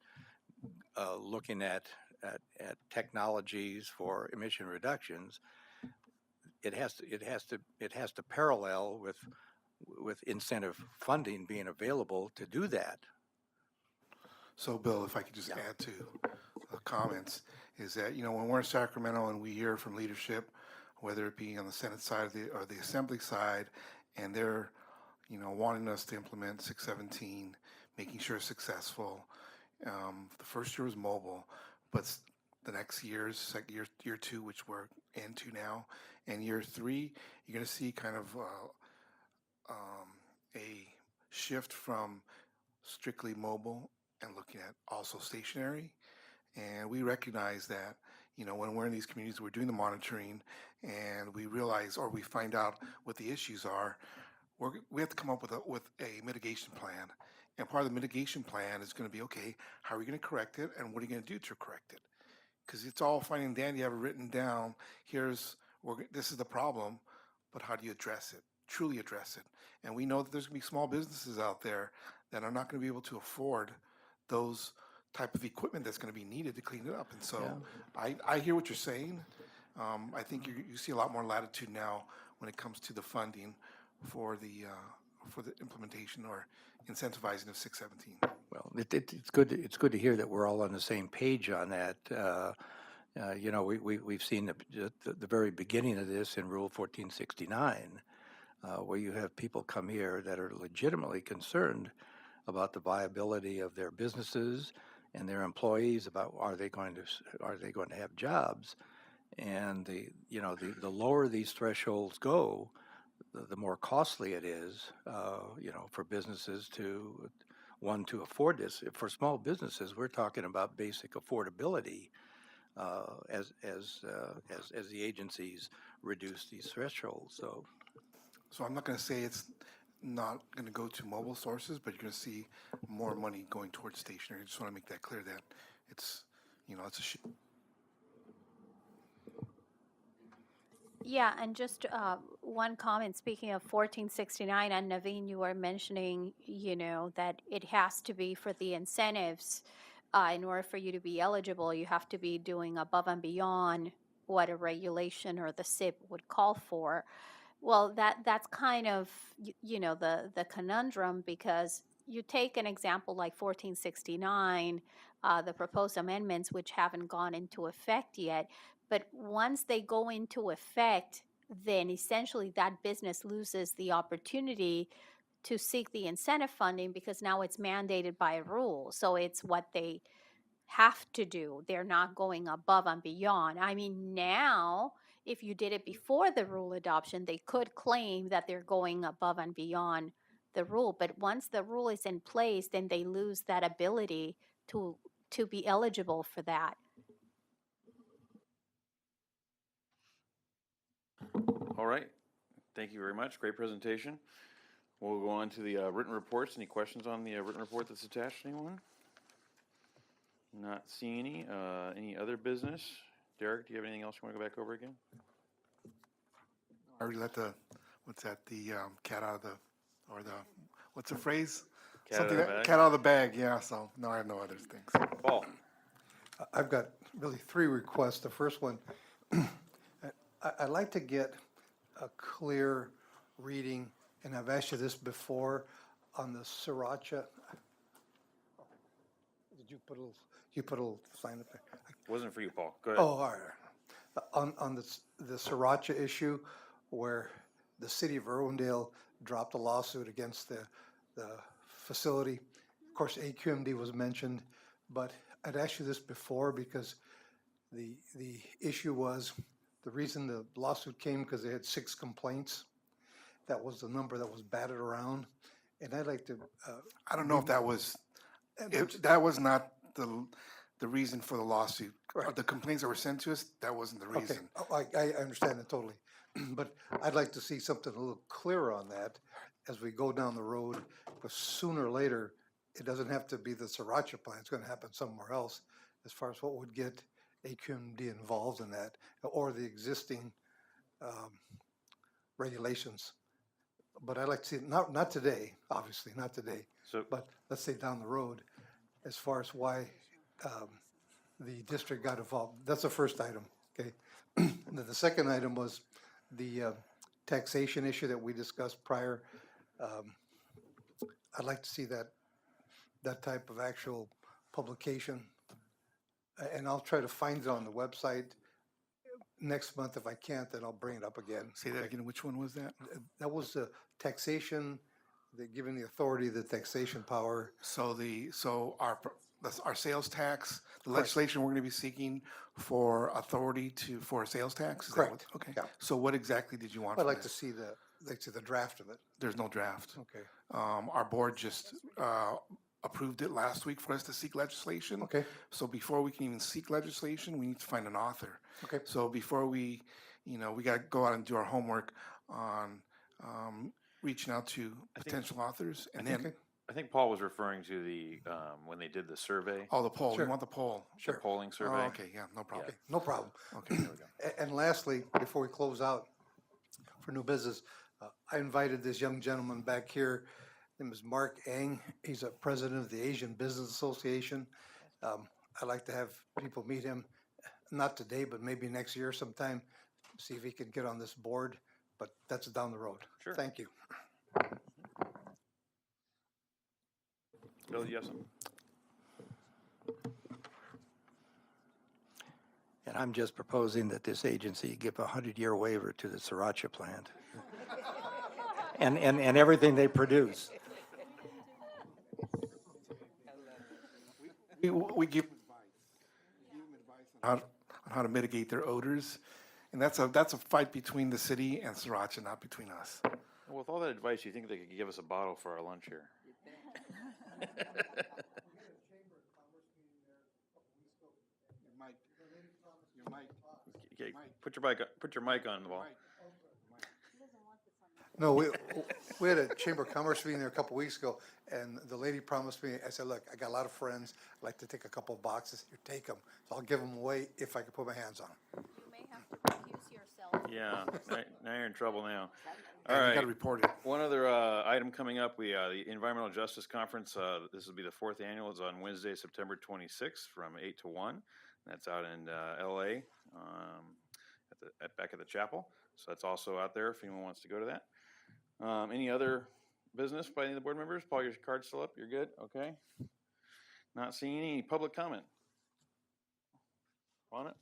looking at technologies for emission reductions, it has to parallel with incentive funding being available to do that.
So, Bill, if I could just add to comments, is that, you know, when we're in Sacramento and we hear from leadership, whether it be on the Senate side or the Assembly side, and they're, you know, wanting us to implement 617, making sure it's successful. The first year was mobile, but the next year's year two, which we're into now, and year three, you're going to see kind of a shift from strictly mobile and looking at also stationary. And we recognize that, you know, when we're in these communities, we're doing the monitoring, and we realize, or we find out what the issues are. We have to come up with a mitigation plan. And part of the mitigation plan is going to be, okay, how are we going to correct it, and what are you going to do to correct it? Because it's all fine and dandy. You have it written down. This is the problem, but how do you address it? Truly address it. And we know that there's going to be small businesses out there that are not going to be able to afford those type of equipment that's going to be needed to clean it up. And so I hear what you're saying. I think you see a lot more latitude now when it comes to the funding for the implementation or incentivizing of 617.
Well, it's good to hear that we're all on the same page on that. You know, we've seen the very beginning of this in Rule 1469, where you have people come here that are legitimately concerned about the viability of their businesses and their employees, about are they going to have jobs, and the lower these thresholds go, the more costly it is, you know, for businesses to afford this. For small businesses, we're talking about basic affordability as the agencies reduce these thresholds.
So I'm not going to say it's not going to go to mobile sources, but you're going to see more money going towards stationary. I just want to make that clear that it's, you know, it's a
Yeah, and just one comment, speaking of 1469, and Naveen, you were mentioning, you know, that it has to be for the incentives. In order for you to be eligible, you have to be doing above and beyond what a regulation or the SIP would call for. Well, that's kind of, you know, the conundrum, because you take an example like 1469, the proposed amendments, which haven't gone into effect yet, but once they go into effect, then essentially that business loses the opportunity to seek the incentive funding, because now it's mandated by a rule. So it's what they have to do. They're not going above and beyond. I mean, now, if you did it before the rule adoption, they could claim that they're going above and beyond the rule. But once the rule is in place, then they lose that ability to be eligible for that.
All right. Thank you very much. Great presentation. We'll go on to the written reports. Any questions on the written report that's attached? Anyone? Not seeing any. Any other business? Derek, do you have anything else you want to go back over again?
I already let the, what's that, the cat out of the, or the, what's the phrase?
Cat out of the bag?
Cat out of the bag, yeah, so, no, I have no other things.
Paul?
I've got really 3 requests. The first one, I'd like to get a clear reading, and I've asked you this before, on the sriracha. Did you put a little sign up there?
Wasn't for you, Paul. Go ahead.
Oh, all right. On the sriracha issue, where the city of Irwindale dropped a lawsuit against the facility. Of course, AQMD was mentioned, but I'd asked you this before because the issue was, the reason the lawsuit came because they had 6 complaints. That was the number that was batted around. And I'd like to.
I don't know if that was, that was not the reason for the lawsuit.
Right.
The complaints that were sent to us, that wasn't the reason.
Okay, I understand that totally. But I'd like to see something a little clearer on that as we go down the road, because sooner or later, it doesn't have to be the sriracha plant, it's gonna happen somewhere else, as far as what would get AQMD involved in that, or the existing regulations. But I'd like to see, not today, obviously, not today,
So,
but let's say down the road, as far as why the district got involved. That's the first item, okay? And then the second item was the taxation issue that we discussed prior. I'd like to see that type of actual publication. And I'll try to find it on the website next month. If I can't, then I'll bring it up again.
Say that again, which one was that?
That was the taxation, giving the authority the taxation power.
So our sales tax, the
Correct.
legislation we're gonna be seeking for authority for a sales tax? Is that
Correct.
what- Okay.
Yeah.
So what exactly did you want
I'd
from
like to
this?
see the draft of it.
There's no draft.
Okay.
Our board just approved it last week for us to seek legislation.
Okay.
So before we can even seek legislation, we need to find an author.
Okay.
So before we gotta go out and do our homework on reaching out to potential authors, and then,
I think Paul was referring to the, when they did the survey,
oh, the poll,
Sure.
we want the poll.
the polling
Oh,
survey.
okay, yeah, no problem.
Okay, no problem.
Okay, there we go.
And lastly, before we close out for new business, I invited this young gentleman back here. His name is Mark Eng. He's a president of the Asian Business Association. I'd like to have people meet him, not today, but maybe next year sometime, see if he can get on this board, but that's down the road.
Sure.
Thank you.
Bill, you have something?
And I'm just proposing that this agency give a 100-year waiver to the sriracha plant. And everything they produce.
We give them advice on how to mitigate their odors, and that's a fight between the city and sriracha, not between us.
Well, with all that advice, you think they could give us a bottle for our lunch here? Okay, put your mic on the wall.
No, we had a Chamber of Commerce meeting there a couple weeks ago, and the lady promised me, I said, look, I got a lot of friends, I'd like to take a couple of boxes, here, take them. So I'll give them away if I can put my hands on them.
You may have to recuse yourself.
Yeah, now you're in trouble now.
And
All
you
right.
gotta report it.
One other item coming up, the Environmental Justice Conference, this will be the 4th annual. It's on Wednesday, September 26th from 8 to 1. That's out in LA, back at the chapel. So that's also out there if anyone wants to go to that. Any other business by any of the board members? Paul, your card's still up? You're good? Okay. Not seeing any public comment. On it?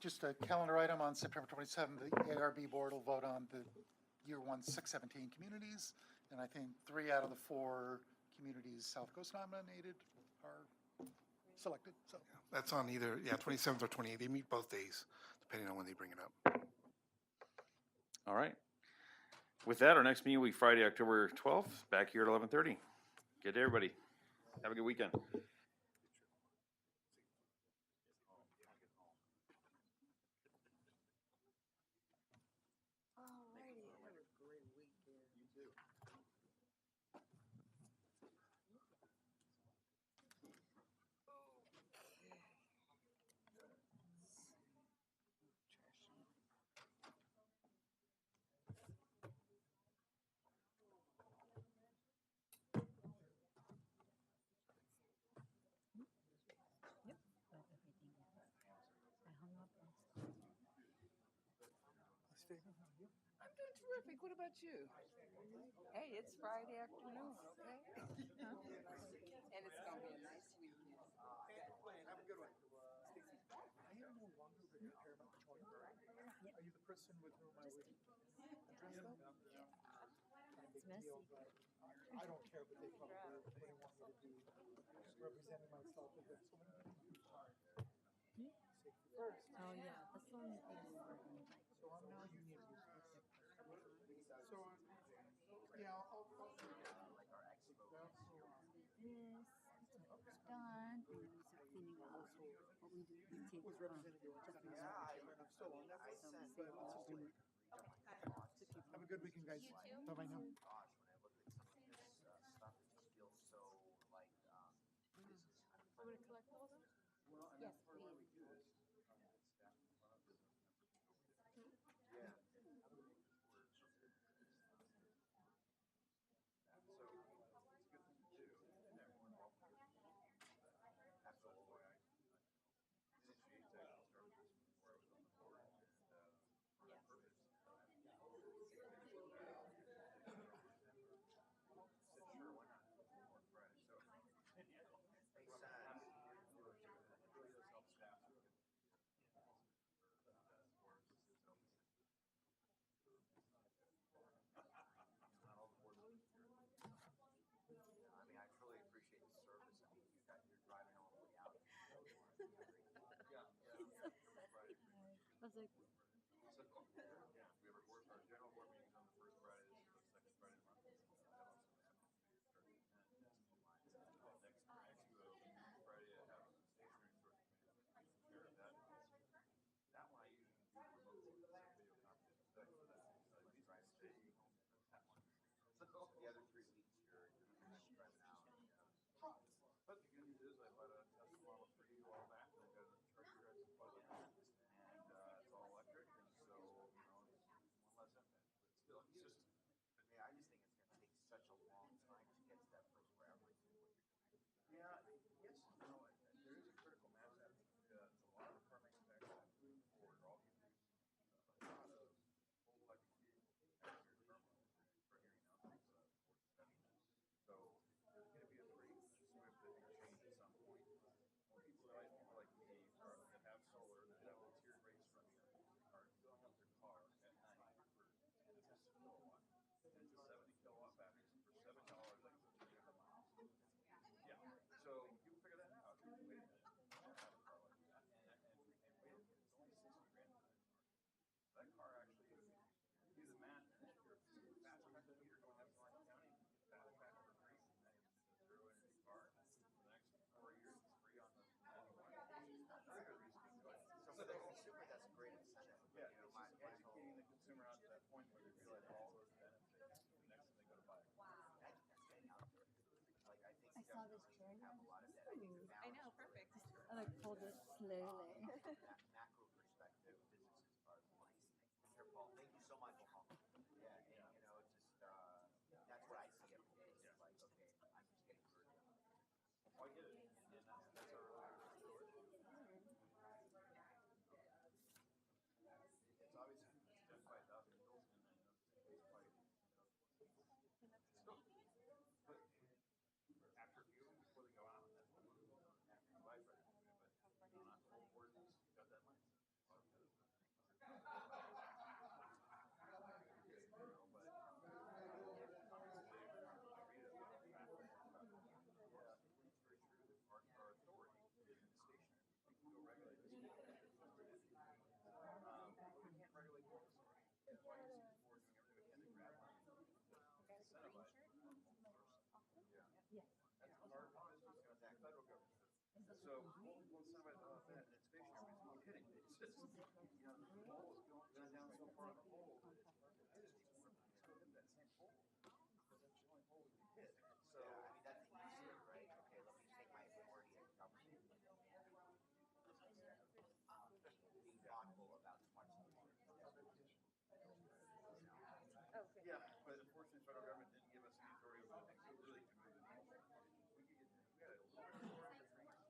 Just a calendar item on September 27th, the ARB board will vote on the year 1 617 communities, and I think 3 out of the 4 communities South Coast nominated are selected, so.
That's on either, 27th or 28th. They meet both days, depending on when they bring it up.
All right. With that, our next meeting will be Friday, October 12th, back here at 11:30. Good day, everybody. Have a good weekend.
I'm doing terrific. What about you? Hey, it's Friday afternoon, okay? And it's gonna be a nice weekend.
Have a good one. Stacy, I am no longer the repair about the joint. Are you the person with whom I would address that?
It's messy.
I don't care what they probably wouldn't want me to be representing myself with so many people. Safety first.
Oh yeah, that's the only thing we were gonna like.
So I'm now union. So, yeah, I'll
This, until it's done, and then we start cleaning up. What we do, we take
was representing you.
Japanese
And I'm still on that.
so we save a lot of money.
Have a good weekend, guys. Bye-bye now.
Yes, please. I was like,
But the good news is I bought a Tesla Model 3 a while back, and I got a charger as a plug-in, and it's all electric, and so, you know, it's one less impact. But still, it's just.
Yeah, I just think it's going to take such a long time to get to that first gravel.
Yeah, yes, you know, there is a critical mass happening. A lot of the car manufacturers moving forward are all introducing a lot of full electric vehicles at your terminals. We're hearing now since Ford study. So there's going to be a pretty swift, I think, change at some point. More people, people like me that have solar, that have the tiered rates running, are filling up their car at night for, and it's a kilowatt. And it's a 70 kilowatt battery. So for $7, I can go 300 miles. Yeah. So people figure that out. Wait a minute. I don't have a car like that. And wait a minute. It's only 60 grand for that car. That car actually, if you do the math, if you're a fast track meter going up to Line County, you can fast track for free. And it's a zero energy car. For the next 4 years, it's free on the annual. Another good reason to go ahead.
So for the consumer, that's a great incentive.
Yeah,
You know,
it's educating the consumer out to that point where they realize all those benefits. The next thing they go to buy a car.
that's getting out there. Like, I think
I saw this
definitely
chair.
have a lot of that. I think the
I
balance
know,
is really
perfect.
important.
I like pulled it slowly.
From that macro perspective, businesses are nice. Here, Paul, thank you so much. Yeah, and you know, it's just that's what I see every day. It's like, okay, I'm just getting burdened.
I get it, and that's our story. It's obviously it's done by 1,000 hills, and I know it's quite. But after viewing before they go out, that's the move. After you buy, but not full boards. You got that mindset. So when somebody's oh that it's stationary, it's not hitting. It's just the ball is going down so far in the hole that it's hard to hit it anymore. It's going to hit that same hole because that's the only hole we can hit. So I mean that's easy, right? Okay, let me take my authority as government and being thoughtful about smart cities.
Okay.
Yeah, but unfortunately, the federal government didn't give us any authority over the things that really can move the needle. We could get, we got a little bit more of the training. So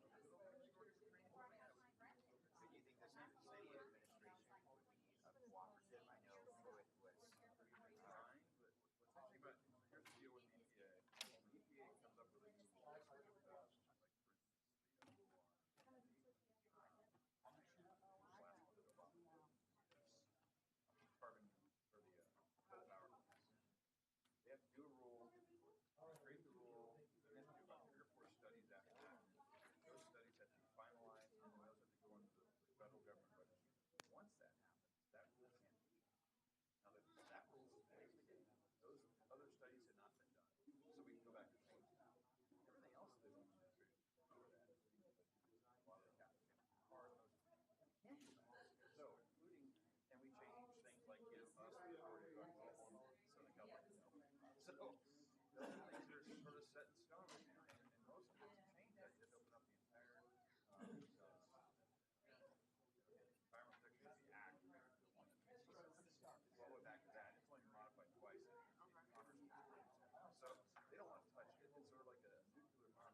do you think the city administration would be cooperative? I know Pruitt was fine, but what's interesting about, here's the deal with the EPA. When the EPA comes up with a new rule, like for instance, the rule on carbon or the coal power plants. They have to do a rule, create the rule, and they have to do about 3 or 4 studies after that. And those studies have to be finalized, and those have to go into the federal government registry. Once that happens, that rule can't be. Now that that rule is fixed, those other studies had not been done, so we can go back to change that. Everything else the administration before that, a lot of the capital cars, can't go back. So including, and we change things like give us the authority to control on Southern California. So those things are sort of set in stone right now, and most of it's changed. I did open up the entire Environmental Protection Act, the one that makes it's all the way back to that. It's only modified twice in Congress. So they don't want to touch it. It's sort of like a nuclear bomb.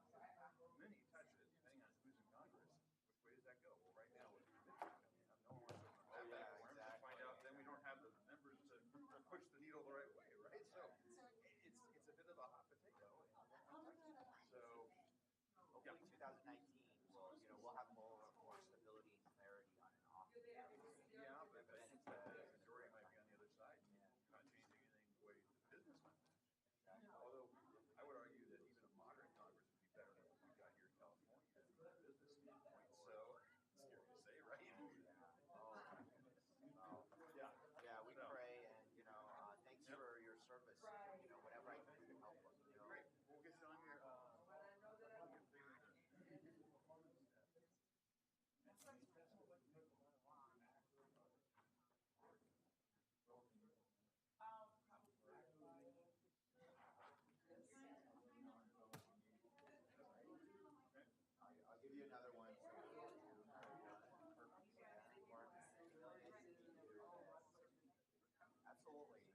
The minute you touch it, depending on who's in Congress, which way does that go? Well, right now with the committee coming up, no one wants to open that back. We're going to find out, then we don't have the members to push the needle the right way, right? So it's a bit of a hot potato. So hopefully 2019 we'll have more stability and clarity on an off. Yeah, but I think the majority might be on the other side, not changing anything the way the business might change. Although I would argue that even a moderate Congress would be better than what we got here in California from a business standpoint. So it's scary to say, right?
Yeah, we pray, and thanks for your service. Whatever I can do to help.
Great. We'll get you on your.
I'll give you another one. Absolutely.